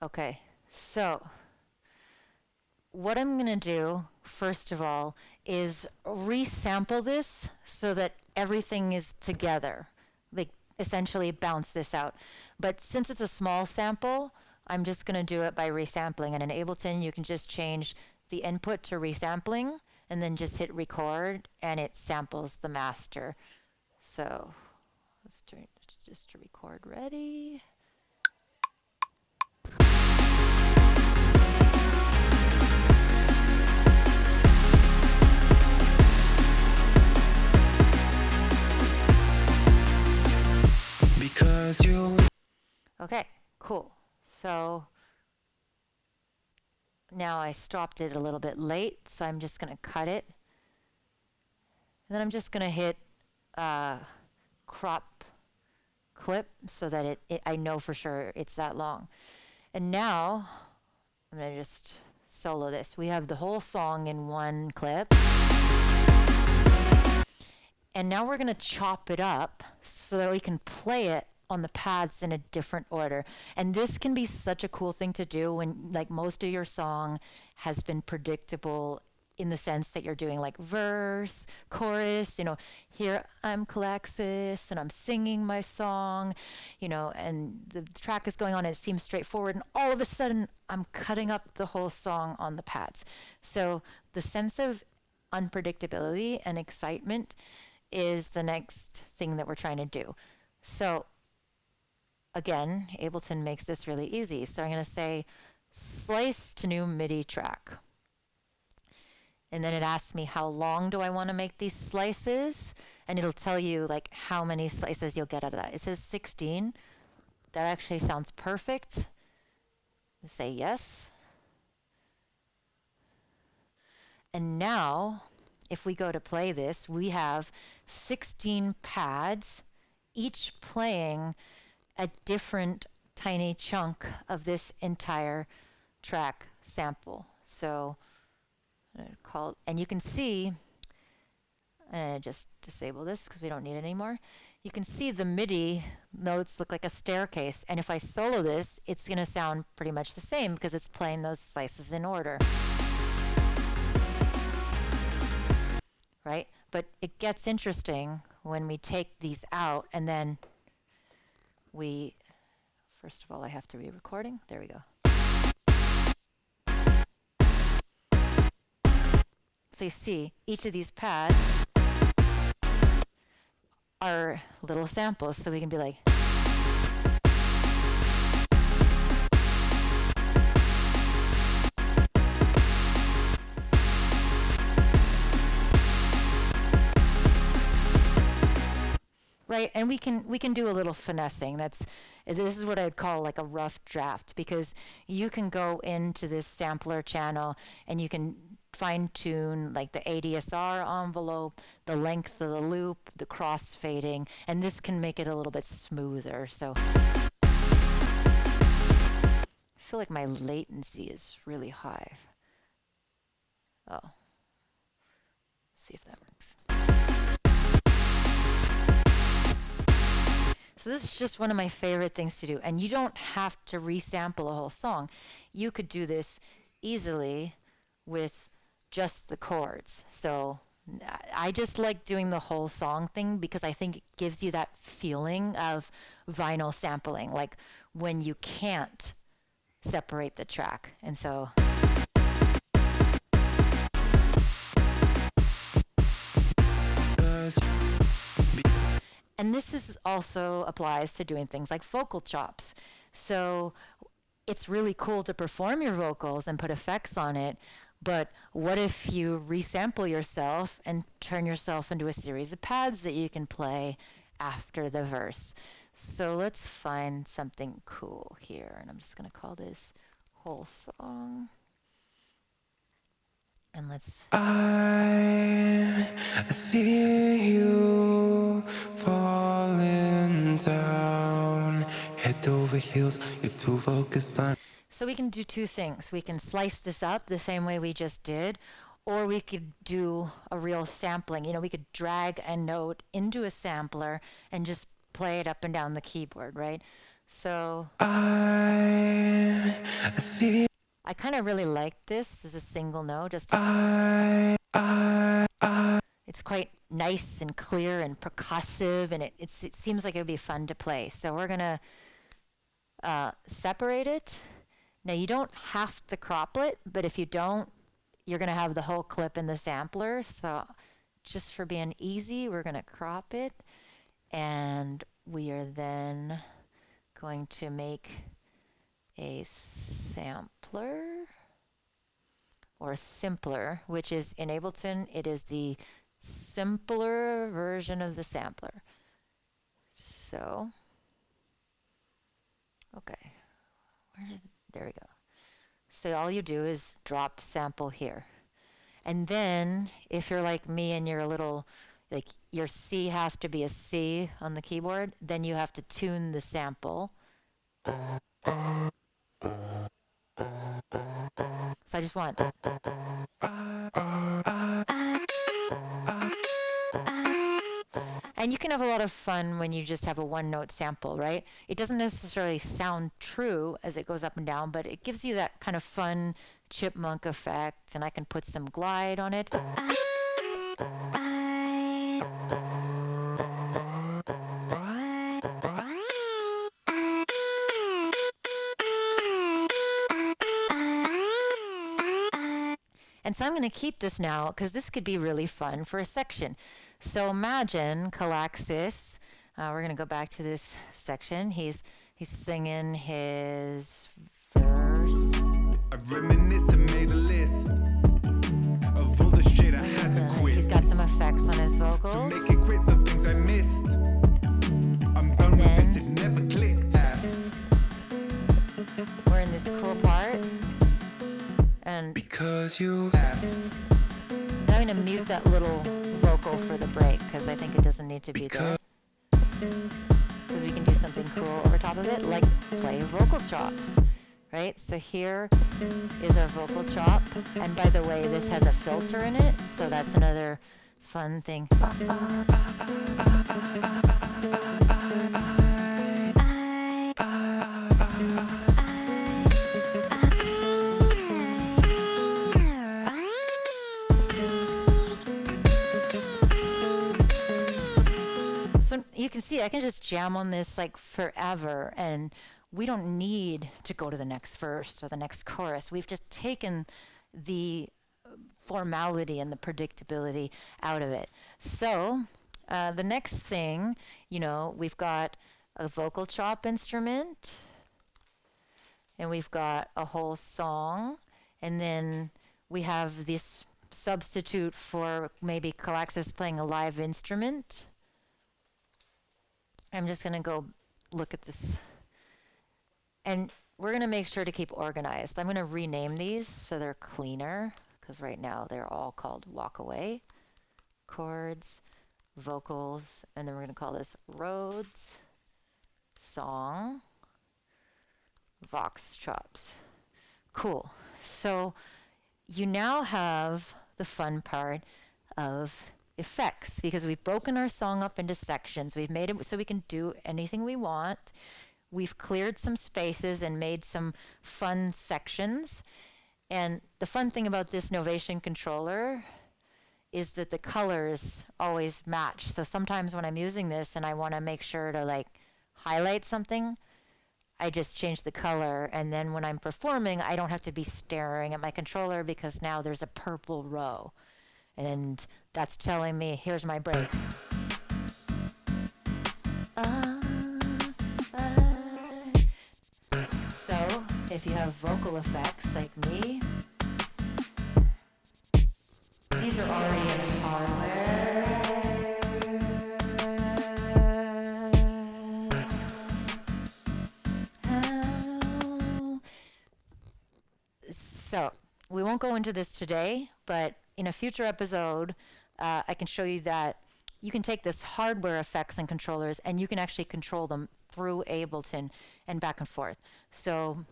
Speaker 1: Okay, so what I'm going to do, first of all, is resample this so that everything is together. Like, essentially bounce this out. But since it's a small sample, I'm just going to do it by resampling. And in Ableton, you can just change the input to resampling and then just hit record and it samples the master. So let's turn just to record ready.
Speaker 2: Because you.
Speaker 1: Okay, cool. So now I stopped it a little bit late, so I'm just going to cut it. And then I'm just going to hit crop clip so that I know for sure it's that long. And now I'm going to just solo this. We have the whole song in one clip. And now we're going to chop it up so that we can play it on the pads in a different order. And this can be such a cool thing to do when like most of your song has been predictable in the sense that you're doing like verse, chorus, here I'm Callaxis and I'm singing my song, and the track is going on and it seems straightforward, and all of a sudden I'm cutting up the whole song on the pads. So the sense of unpredictability and excitement is the next thing that we're trying to do. So again, Ableton makes this really easy. So I'm going to say slice to new MIDI track. And then it asks me how long do I want to make these slices, and it'll tell you like how many slices you'll get out of that. It says 16. That actually sounds perfect. Say yes. And now if we go to play this, we have 16 pads, each playing a different tiny chunk of this entire track sample. So and you can see, and I just disable this because we don't need it anymore. You can see the MIDI notes look like a staircase, and if I solo this, it's going to sound pretty much the same because it's playing those slices in order. Right? But it gets interesting when we take these out and then first of all, I have to re-recording. There we go. So you see, each of these pads are little samples, so we can be like, right? And we can do a little finessing. This is what I'd call like a rough draft, because you can go into this sampler channel and you can fine tune like the ADSR envelope, the length of the loop, the crossfading, and this can make it a little bit smoother. So I feel like my latency is really high. Oh, see if that works. So this is just one of my favorite things to do. And you don't have to resample a whole song. You could do this easily with just the chords. So I just like doing the whole song thing because I think it gives you that feeling of vinyl sampling, like when you can't separate the track. And so and this is also applies to doing things like vocal chops. So it's really cool to perform your vocals and put effects on it, but what if you resample yourself and turn yourself into a series of pads that you can play after the verse? So let's find something cool here, and I'm just going to call this whole song. And let's...
Speaker 2: I see you falling down, head over heels, you're too focused on.
Speaker 1: So we can do two things. We can slice this up the same way we just did, or we could do a real sampling. You know, we could drag a note into a sampler and just play it up and down the keyboard, right? So
Speaker 2: I see.
Speaker 1: I kind of really like this as a single note. Just it's quite nice and clear and percussive, and it seems like it would be fun to play. So we're gonna separate it. Now you don't have to crop it, but if you don't, you're gonna have the whole clip in the sampler. So just for being easy, we're gonna crop it, and we are then going to make a sampler or simpler, which is in Ableton, it is the simpler version of the sampler. So, okay, there we go. So all you do is drop sample here. And then if you're like me and you're a little, like your C has to be a C on the keyboard, then you have to tune the sample. So I just want... And you can have a lot of fun when you just have a one-note sample, right? It doesn't necessarily sound true as it goes up and down, but it gives you that kind of fun chipmunk effect, and I can put some glide on it. And so I'm going to keep this now because this could be really fun for a section. So imagine Callaxis. We're going to go back to this section. He's singing his verse.
Speaker 2: I reminisce and made a list of all the shit I had to quit.
Speaker 1: He's got some effects on his vocals.
Speaker 2: To make it quit some things I missed. I'm done with this, it never clicked.
Speaker 1: We're in this cool part. And
Speaker 2: because you asked.
Speaker 1: I'm going to mute that little vocal for the break because I think it doesn't need to be there. Because we can do something cool over top of it, like play vocal chops, right? So here is our vocal chop. And by the way, this has a filter in it, so that's another fun thing. You can see I can just jam on this like forever, and we don't need to go to the next verse or the next chorus. We've just taken the formality and the predictability out of it. So the next thing, you know, we've got a vocal chop instrument, and we've got a whole song, and then we have this substitute for maybe Callaxis playing a live instrument. I'm just going to go look at this. And we're going to make sure to keep organized. I'm going to rename these so they're cleaner, because right now they're all called Walk Away, chords, vocals, and then we're going to call this Roads, Song, Vox Chops. Cool. So you now have the fun part of effects, because we've broken our song up into sections. We've made it so we can do anything we want. We've cleared some spaces and made some fun sections. And the fun thing about this Novation controller is that the colors always match. So sometimes when I'm using this and I want to make sure to like highlight something, I just change the color, and then when I'm performing, I don't have to be staring at my controller because now there's a purple row. And that's telling me, here's my break. So if you have vocal effects like me, these are already in hardware. So we won't go into this today, but in a future episode, I can show you that you can take this hardware effects and controllers and you can actually control them through Ableton and back and forth. So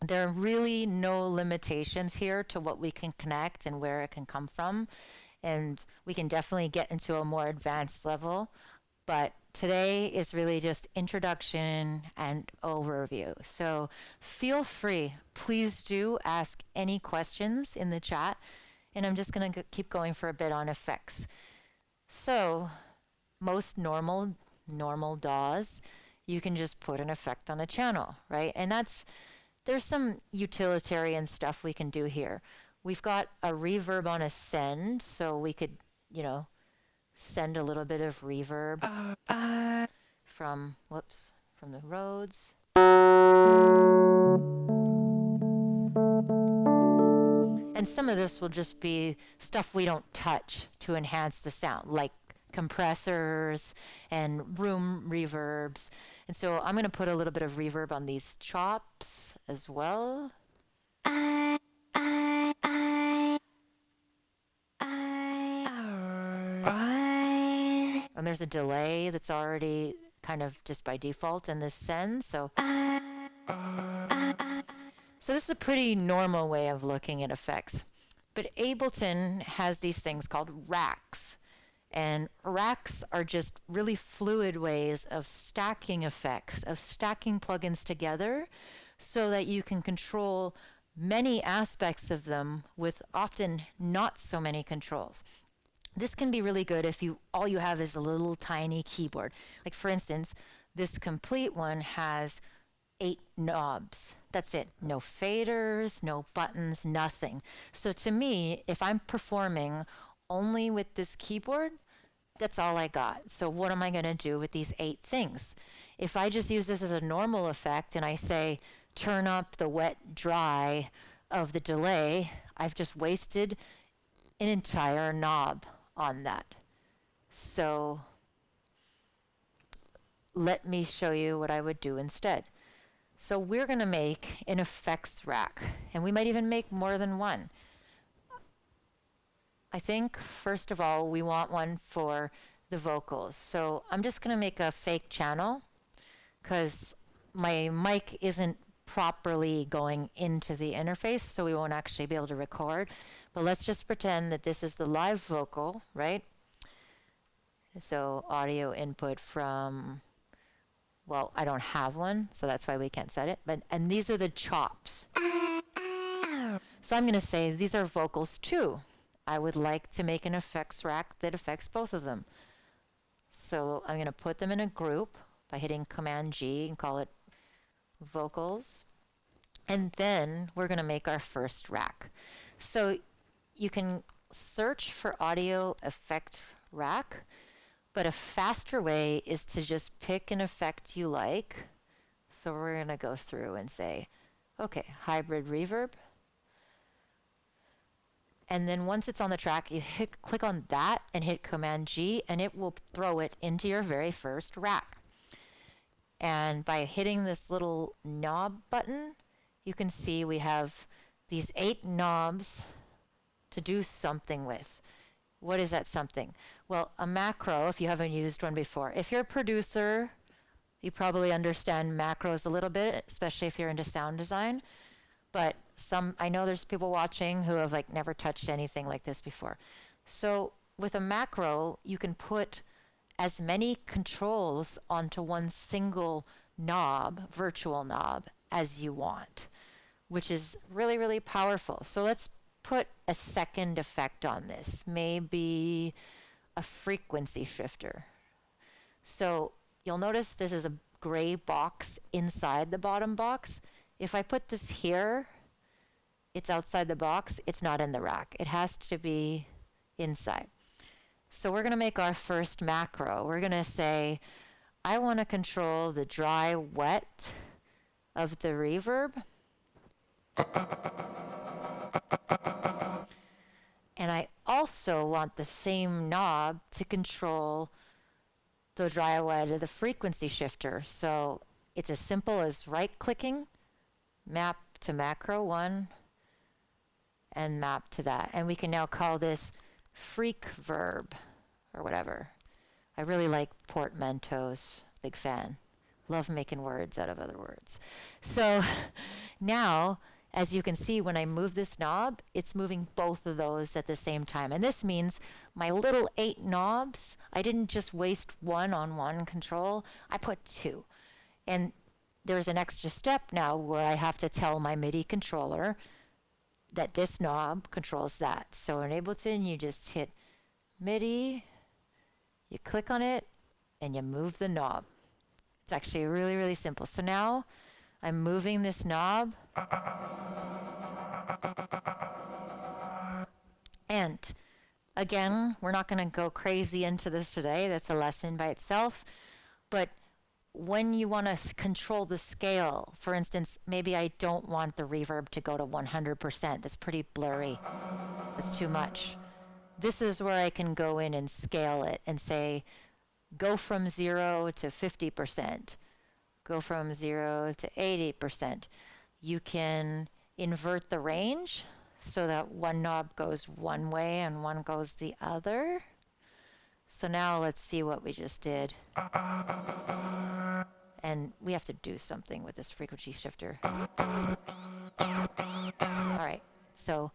Speaker 1: there are really no limitations here to what we can connect and where it can come from. And we can definitely get into a more advanced level. But today is really just introduction and overview. So feel free, please do ask any questions in the chat. And I'm just going to keep going for a bit on effects. So most normal DAWs, you can just put an effect on a channel, right? And there's some utilitarian stuff we can do here. We've got a reverb on a send, so we could, send a little bit of reverb from the Rhodes. And some of this will just be stuff we don't touch to enhance the sound, like compressors and room reverbs. And so I'm going to put a little bit of reverb on these chops as well. And there's a delay that's already kind of just by default in this send. So this is a pretty normal way of looking at effects. But Ableton has these things called racks. And racks are just really fluid ways of stacking effects, of stacking plugins together so that you can control many aspects of them with often not so many controls. This can be really good if all you have is a little tiny keyboard. Like for instance, this complete one has 8 knobs. That's it. No faders, no buttons, nothing. So to me, if I'm performing only with this keyboard, that's all I got. So what am I going to do with these 8 things? If I just use this as a normal effect and I say, turn up the wet dry of the delay, I've just wasted an entire knob on that. So let me show you what I would do instead. So we're going to make an effects rack, and we might even make more than one. I think, first of all, we want one for the vocals. So I'm just going to make a fake channel because my mic isn't properly going into the interface, so we won't actually be able to record. But let's just pretend that this is the live vocal, right? So audio input from, well, I don't have one, so that's why we can't set it. And these are the chops. So I'm going to say these are vocals too. I would like to make an effects rack that affects both of them. So I'm going to put them in a group by hitting Command G and call it vocals. And then we're going to make our first rack. So you can search for audio effect rack, but a faster way is to just pick an effect you like. So we're going to go through and say, okay, hybrid reverb. And then once it's on the track, you click on that and hit Command G, and it will throw it into your very first rack. And by hitting this little knob button, you can see we have these 8 knobs to do something with. What is that something? Well, a macro, if you haven't used one before. If you're a producer, you probably understand macros a little bit, especially if you're into sound design. But I know there's people watching who have never touched anything like this before. So with a macro, you can put as many controls onto one single knob, virtual knob, as you want, which is really, really powerful. So let's put a second effect on this, maybe a frequency shifter. So you'll notice this is a gray box inside the bottom box. If I put this here, it's outside the box, it's not in the rack. It has to be inside. So we're going to make our first macro. We're going to say, I want to control the dry wet of the reverb. And I also want the same knob to control the dry wet of the frequency shifter. So it's as simple as right-clicking, map to macro 1, and map to that. And we can now call this freak verb or whatever. I really like portmanteaus, big fan. Love making words out of other words. So now, as you can see, when I move this knob, it's moving both of those at the same time. And this means my little 8 knobs, I didn't just waste one on one control, I put 2. And there's an extra step now where I have to tell my MIDI controller that this knob controls that. So in Ableton, you just hit MIDI, you click on it, and you move the knob. It's actually really, really simple. So now I'm moving this knob. And again, we're not going to go crazy into this today. That's a lesson by itself. But when you want to control the scale, for instance, maybe I don't want the reverb to go to 100%. That's pretty blurry. That's too much. This is where I can go in and scale it and say, go from 0 to 50%. Go from 0 to 80%. You can invert the range so that one knob goes one way and one goes the other. So now let's see what we just did. And we have to do something with this frequency shifter. All right, so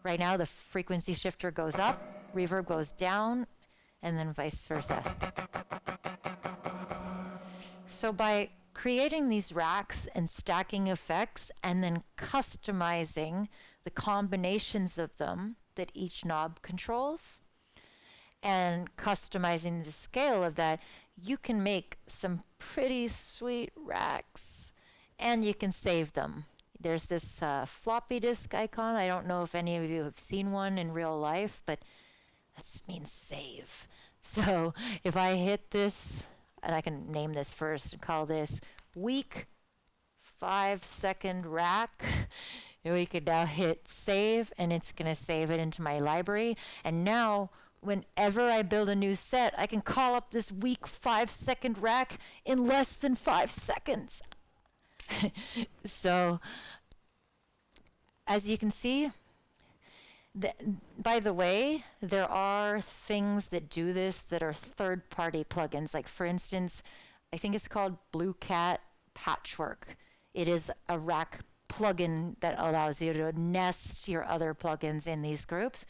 Speaker 1: right now the frequency shifter goes up, reverb goes down, and then vice versa. So by creating these racks and stacking effects and then customizing the combinations of them that each knob controls and customizing the scale of that, you can make some pretty sweet racks and you can save them. There's this floppy disk icon. I don't know if any of you have seen one in real life, but that means save. So if I hit this, and I can name this first and call this week 5-second rack. And we could now hit save, and it's going to save it into my library. And now, whenever I build a new set, I can call up this week 5-second rack in less than 5 seconds. So, as you can see, by the way, there are things that do this that are third-party plugins. Like, for instance, I think it's called Blue Cat Patchwork. It is a rack plugin that allows you to nest your other plugins in these groups.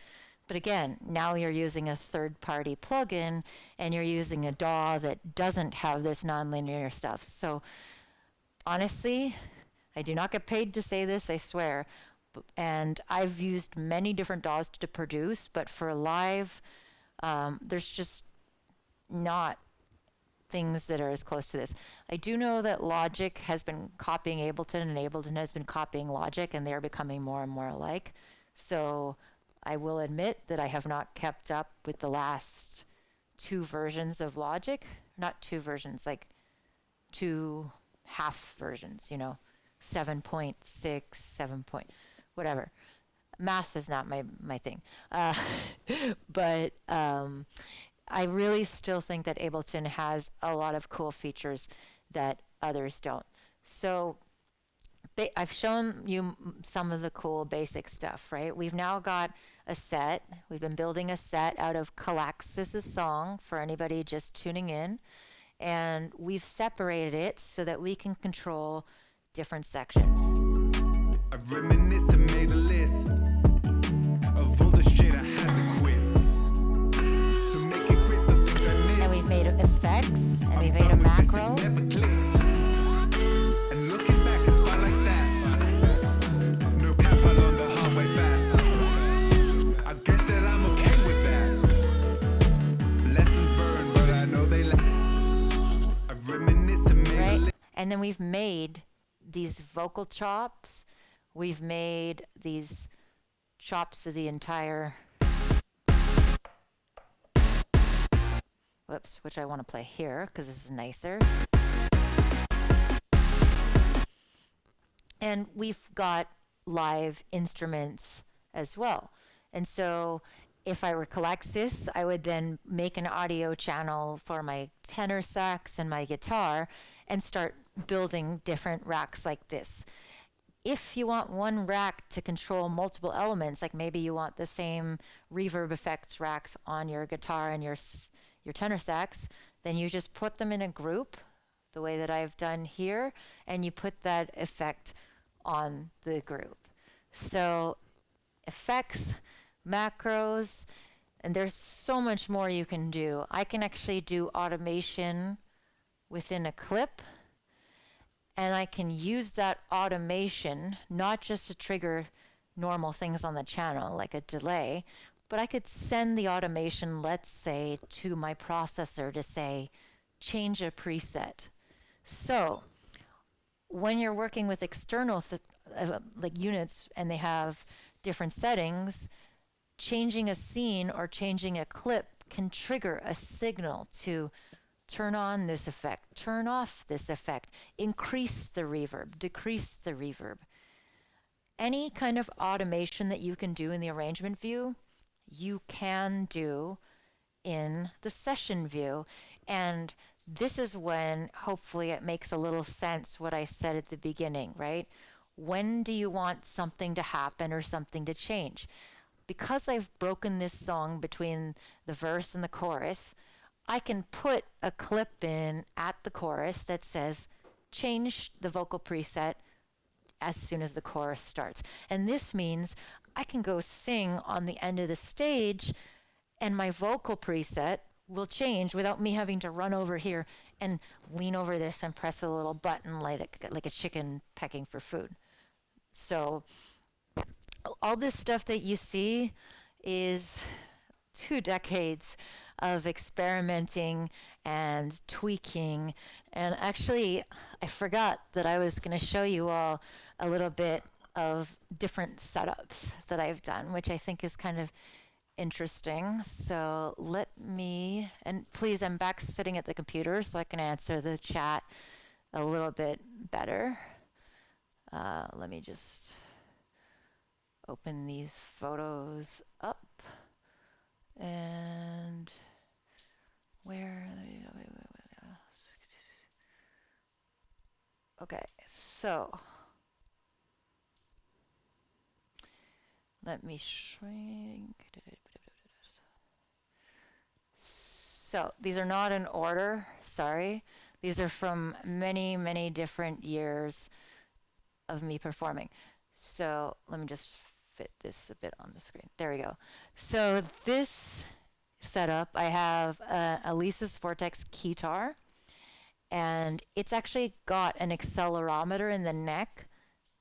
Speaker 1: But again, now you're using a third-party plugin and you're using a DAW that doesn't have this nonlinear stuff. So honestly, I do not get paid to say this, I swear. And I've used many different DAWs to produce, but for live, there's just not things that are as close to this. I do know that Logic has been copying Ableton, and Ableton has been copying Logic, and they're becoming more and more alike. So I will admit that I have not kept up with the last 2 versions of Logic. Not 2 versions, like 2 half versions, 7.6, 7. Whatever. Math is not my thing. But I really still think that Ableton has a lot of cool features that others don't. So I've shown you some of the cool basic stuff, right? We've now got a set. We've been building a set out of Callaxis' song for anybody just tuning in. And we've separated it so that we can control different sections.
Speaker 2: I reminisce and made a list of all the shit I
Speaker 1: And then we've made these vocal chops. We've made these chops of the entire, whoops, which I want to play here because this is nicer. And we've got live instruments as well. And so if I were Callaxis, I would then make an audio channel for my tenor sax and my guitar and start building different racks like this. If you want one rack to control multiple elements, like maybe you want the same reverb effects racks on your guitar and your tenor sax, then you just put them in a group the way that I've done here, and you put that effect on the group. So effects, macros, and there's so much more you can do. I can actually do automation within a clip, and I can use that automation not just to trigger normal things on the channel like a delay, but I could send the automation, let's say, to my processor to say, change a preset. So when you're working with external like units and they have different settings, changing a scene or changing a clip can trigger a signal to turn on this effect, turn off this effect, increase the reverb, decrease the reverb. Any kind of automation that you can do in the arrangement view, you can do in the session view. And this is when hopefully it makes a little sense what I said at the beginning, right? When do you want something to happen or something to change? Because I've broken this song between the verse and the chorus, I can put a clip in at the chorus that says, change the vocal preset as soon as the chorus starts. And this means I can go sing on the end of the stage and my vocal preset will change without me having to run over here and lean over this and press a little button like a chicken pecking for food. So all this stuff that you see is 2 decades of experimenting and tweaking. And actually, I forgot that I was going to show you all a little bit of different setups that I've done, which I think is kind of interesting. So let me, and please, I'm back sitting at the computer so I can answer the chat a little bit better. Let me just open these photos up. And where, okay, so let me shrink. So these are not in order, sorry. These are from many, many different years of me performing. So let me just fit this a bit on the screen. There we go. So this setup, I have a Alesis Vortex keytar, and it's actually got an accelerometer in the neck,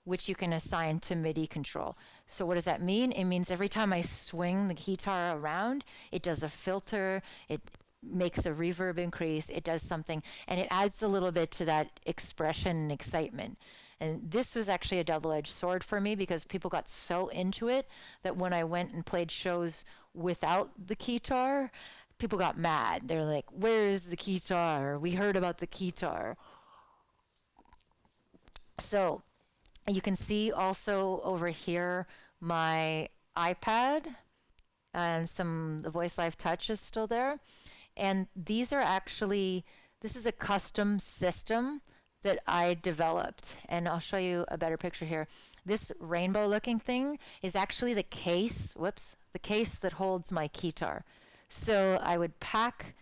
Speaker 1: which you can assign to MIDI control. So what does that mean? It means every time I swing the keytar around, it does a filter, it makes a reverb increase, it does something, and it adds a little bit to that expression and excitement. And this was actually a double-edged sword for me because people got so into it that when I went and played shows without the keytar, people got mad. They're like, where is the keytar? We heard about the keytar. So you can see also over here my iPad and the Voice Live Touch is still there. And these are actually, this is a custom system that I developed, and I'll show you a better picture here. This rainbow looking thing is actually the case, the case that holds my keytar. So I would pack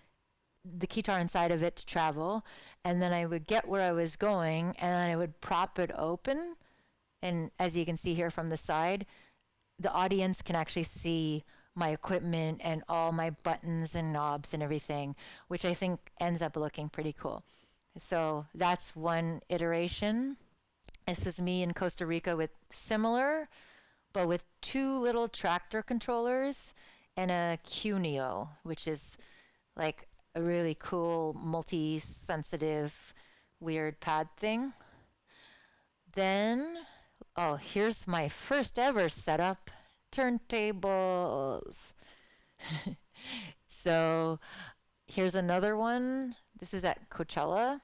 Speaker 1: the keytar inside of it to travel, and then I would get where I was going, and then I would prop it open, and as you can see here from the side, the audience can actually see my equipment and all my buttons and knobs and everything, which I think ends up looking pretty cool. So that's one iteration. This is me in Costa Rica with similar, but with 2 little tractor controllers and a Cuneo, which is like a really cool multi-sensitive weird pad thing. Then, oh, here's my first ever setup, turntables. So here's another one. This is at Coachella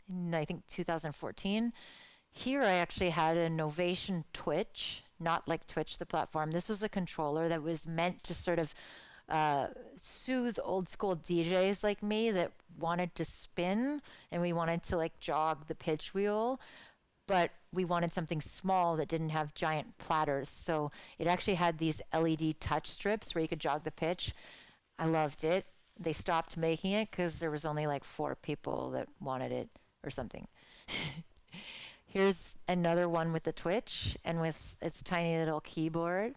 Speaker 1: in, I think, 2014. Here I actually had a Novation Twitch, not like Twitch, the platform. This was a controller that was meant to sort of soothe old school DJs like me that wanted to spin and we wanted to like jog the pitch wheel, but we wanted something small that didn't have giant platters. So it actually had these LED touch strips where you could jog the pitch. I loved it. They stopped making it because there was only like 4 people that wanted it or something. Here's another one with the Twitch and with its tiny little keyboard.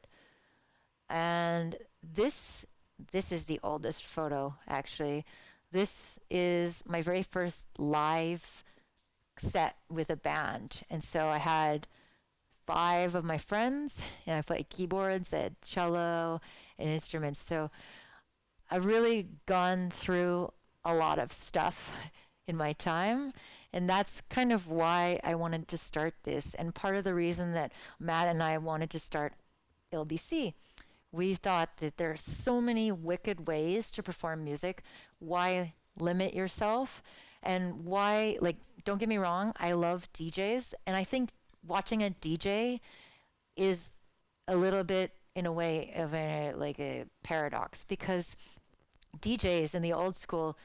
Speaker 1: And this is the oldest photo, actually. This is my very first live set with a band. And so I had 5 of my friends, and I played keyboards, I had cello and instruments. So I've really gone through a lot of stuff in my time. And that's kind of why I wanted to start this. And part of the reason that Matt and I wanted to start ILBC. We thought that there are so many wicked ways to perform music. Why limit yourself? And why, like, don't get me wrong, I love DJs. And I think watching a DJ is a little bit, in a way, of a paradox. Because DJs in the old school,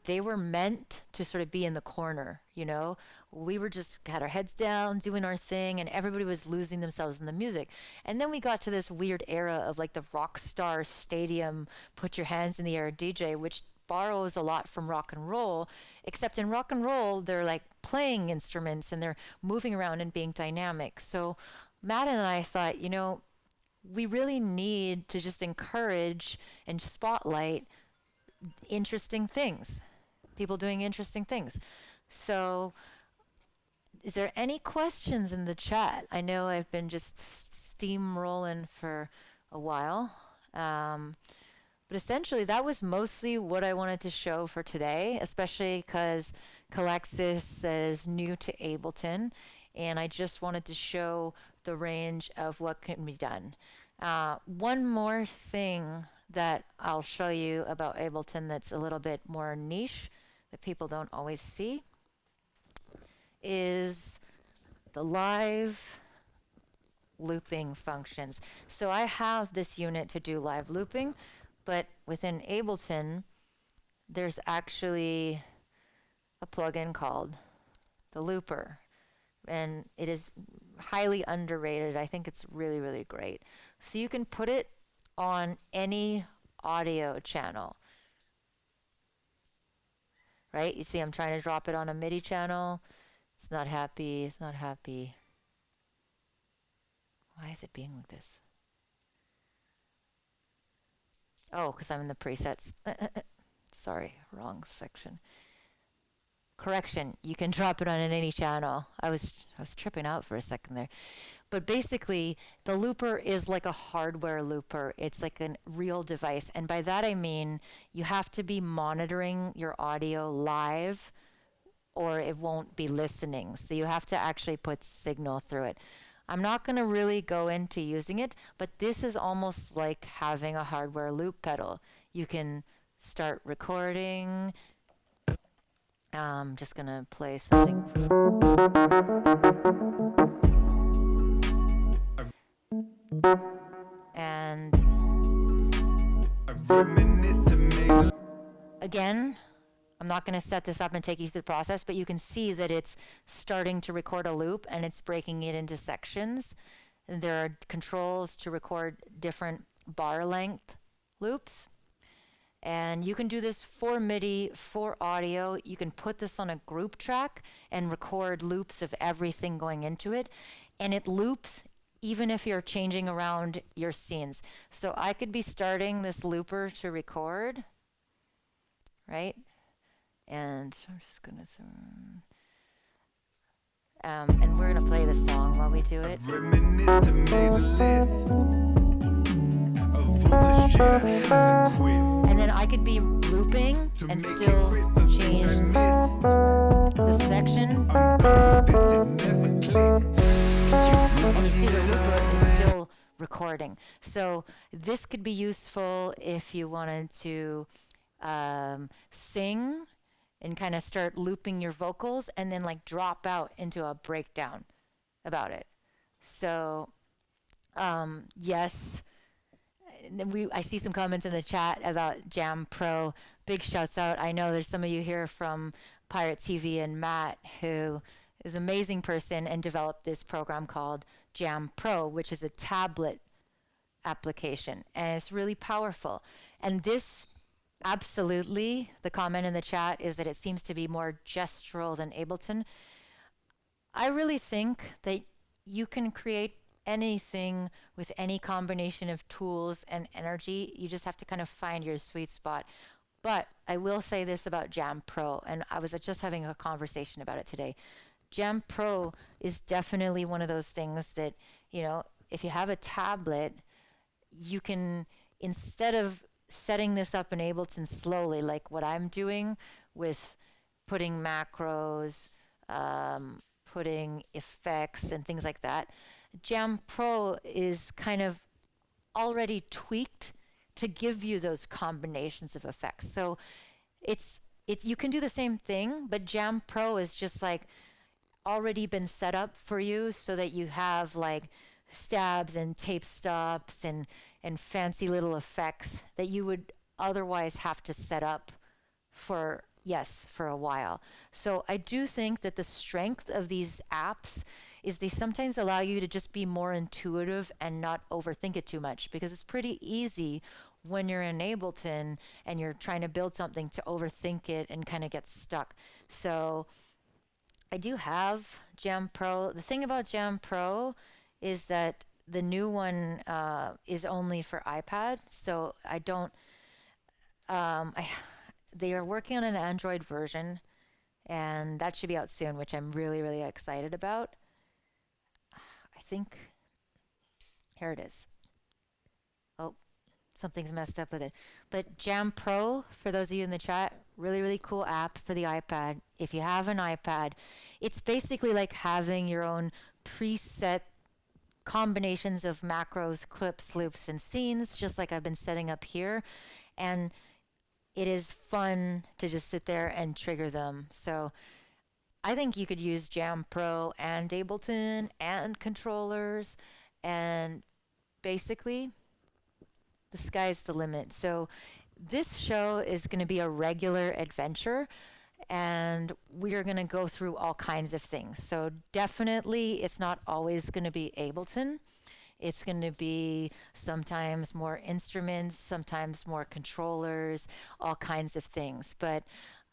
Speaker 1: they were meant to sort of be in the corner, you know? We were just had our heads down, doing our thing, and everybody was losing themselves in the music. And then we got to this weird era of like the rock star stadium, put your hands in the air DJ, which borrows a lot from rock and roll, except in rock and roll, they're like playing instruments and they're moving around and being dynamic. So Matt and I thought, you know, we really need to just encourage and spotlight interesting things, people doing interesting things. So is there any questions in the chat? I know I've been just steamrolling for a while, but essentially that was mostly what I wanted to show for today, especially because Callaxis is new to Ableton, and I just wanted to show the range of what can be done. One more thing that I'll show you about Ableton that's a little bit more niche that people don't always see is the live looping functions. So I have this unit to do live looping, but within Ableton there's actually a plugin called the Looper, and it is highly underrated. I think it's really, really great. So you can put it on any audio channel, right? You see I'm trying to drop it on a MIDI channel. It's not happy. It's not happy. Why is it being like this? Oh, because I'm in the presets. Sorry, wrong section. Correction, you can drop it on any channel. I was tripping out for a second there. But basically, the looper is like a hardware looper. It's like a real device. And by that I mean you have to be monitoring your audio live or it won't be listening. So you have to actually put signal through it. I'm not going to really go into using it, but this is almost like having a hardware loop pedal. You can start recording. I'm just going to play something. And again, I'm not going to set this up and take you through the process, but you can see that it's starting to record a loop and it's breaking it into sections. And there are controls to record different bar length loops. And you can do this for MIDI, for audio. You can put this on a group track and record loops of everything going into it. And it loops even if you're changing around your scenes. So I could be starting this looper to record, right? And I'm just gonna and we're gonna play the song while we do it. And then I could be looping and still change the set. recording. So this could be useful if you wanted to sing and kind of start looping your vocals and then like drop out into a breakdown about it. So yes, I see some comments in the chat about Jam Pro. Big shouts out. I know there's some of you here from Pirate TV and Matt, who is an amazing person and developed this program called Jam Pro, which is a tablet application, and it's really powerful. And this, absolutely, the comment in the chat is that it seems to be more gestural than Ableton. I really think that you can create anything with any combination of tools and energy. You just have to kind of find your sweet spot. But I will say this about Jam Pro, and I was just having a conversation about it today. Jam Pro is definitely one of those things that, you know, if you have a tablet, you can, instead of setting this up in Ableton slowly, like what I'm doing with putting macros, putting effects and things like that, Jam Pro is kind of already tweaked to give you those combinations of effects. So it's you can do the same thing, but Jam Pro is just like already been set up for you so that you have like stabs and tape stops and fancy little effects that you would otherwise have to set up for a while. So I do think that the strength of these apps is they sometimes allow you to just be more intuitive and not overthink it too much, because it's pretty easy when you're in Ableton and you're trying to build something to overthink it and kind of get stuck. So I do have Jam Pro. The thing about Jam Pro is that the new one is only for iPad, so I don't they are working on an Android version, and that should be out soon, which I'm really, really excited about. I think, here it is. Oh, something's messed up with it. But Jam Pro, for those of you in the chat, really, really cool app for the iPad. If you have an iPad, it's basically like having your own preset combinations of macros, clips, loops, and scenes, just like I've been setting up here. And it is fun to just sit there and trigger them. So I think you could use Jam Pro and Ableton and controllers, and basically the sky's the limit. So this show is going to be a regular adventure, and we are going to go through all kinds of things. So definitely it's not always going to be Ableton. It's going to be sometimes more instruments, sometimes more controllers, all kinds of things. But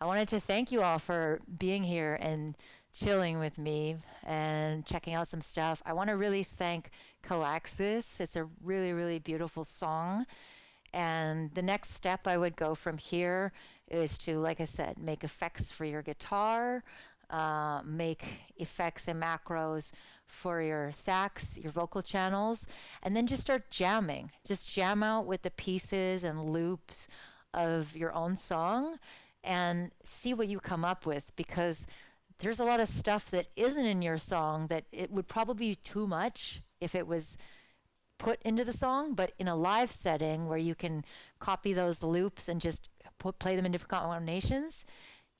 Speaker 1: I wanted to thank you all for being here and chilling with me and checking out some stuff. I want to really thank Callaxis. It's a really, really beautiful song. And the next step I would go from here is to, like I said, make effects for your guitar, make effects and macros for your sax, your vocal channels, and then just start jamming. Just jam out with the pieces and loops of your own song and see what you come up with, because there's a lot of stuff that isn't in your song that it would probably be too much if it was put into the song, but in a live setting where you can copy those loops and just play them in different combinations,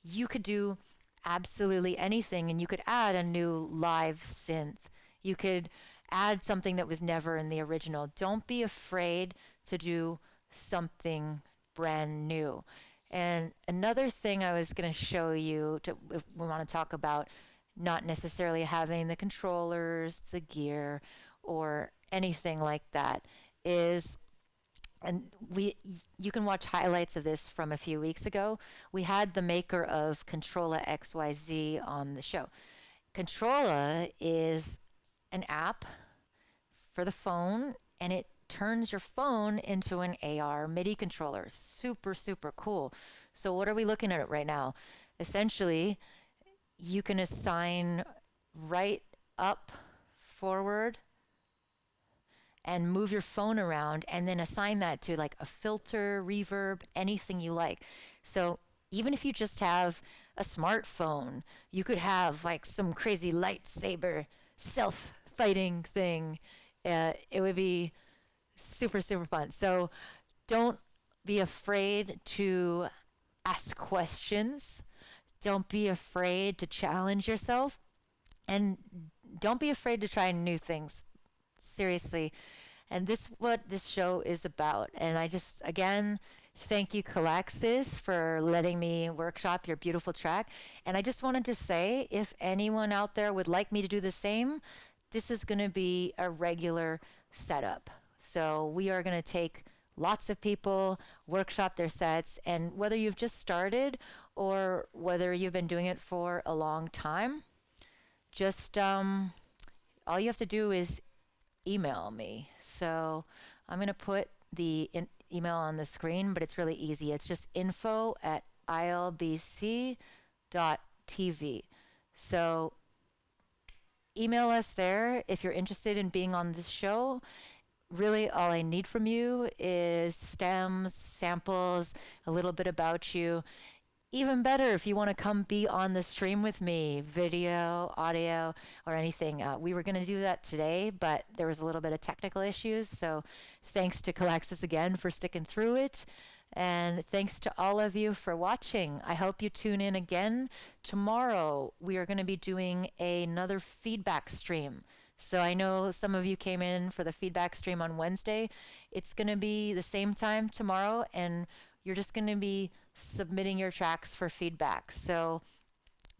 Speaker 1: you could do absolutely anything, and you could add a new live synth. You could add something that was never in the original. Don't be afraid to do something brand new. And another thing I was going to show you, if we want to talk about not necessarily having the controllers, the gear, or anything like that, is, and you can watch highlights of this from a few weeks ago. We had the maker of Controlla XYZ on the show. Controlla is an app for the phone, and it turns your phone into an AR MIDI controller. Super, super cool. So what are we looking at right now? Essentially, you can assign right, up, forward, and move your phone around, and then assign that to like a filter, reverb, anything you like. So even if you just have a smartphone, you could have like some crazy lightsaber self-fighting thing. It would be Super, super fun. So don't be afraid to ask questions. Don't be afraid to challenge yourself. And don't be afraid to try new things. Seriously. And this what this show is about. And I just again thank you Callaxis for letting me workshop your beautiful track. And I just wanted to say if anyone out there would like me to do the same, this is going to be a regular setup. So we are going to take lots of people, workshop their sets, and whether you've just started or whether you've been doing it for a long time, just all you have to do is email me. So I'm going to put the email on the screen, but it's really easy. It's just info@ilbc.tv. So email us there if you're interested in being on this show. Really, all I need from you is stems, samples, a little bit about you. Even better if you want to come be on the stream with me, video, audio, or anything. We were going to do that today, but there was a little bit of technical issues. So thanks to Callaxis again for sticking through it. And thanks to all of you for watching. I hope you tune in again. Tomorrow, we are going to be doing another feedback stream. So I know some of you came in for the feedback stream on Wednesday. It's going to be the same time tomorrow, and you're just going to be submitting your tracks for feedback. So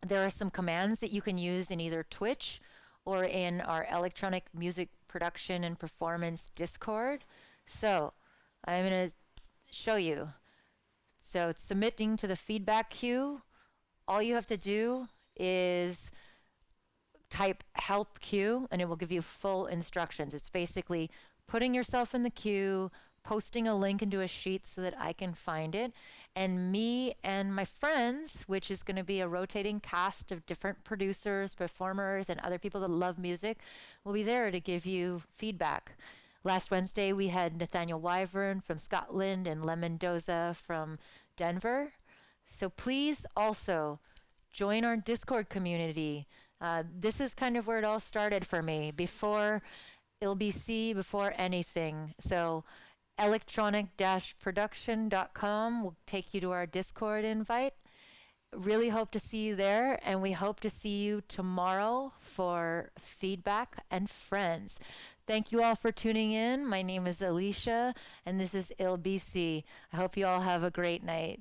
Speaker 1: there are some commands that you can use in either Twitch or in our electronic music production and performance Discord. So I'm going to show you. So it's submitting to the feedback queue. All you have to do is type help queue and it will give you full instructions. It's basically putting yourself in the queue, posting a link into a sheet so that I can find it, and me and my friends, which is going to be a rotating cast of different producers, performers, and other people that love music, will be there to give you feedback. Last Wednesday we had Nathaniel Wyvern from Scotland and Lemon Doza from Denver. So please also join our Discord community. This is kind of where it all started for me, before ILBC, before anything. So electronic-production.com will take you to our Discord invite. Really hope to see you there, and we hope to see you tomorrow for feedback and friends. Thank you all for tuning in. My name is Alicia, and this is ILBC. I hope you all have a great night.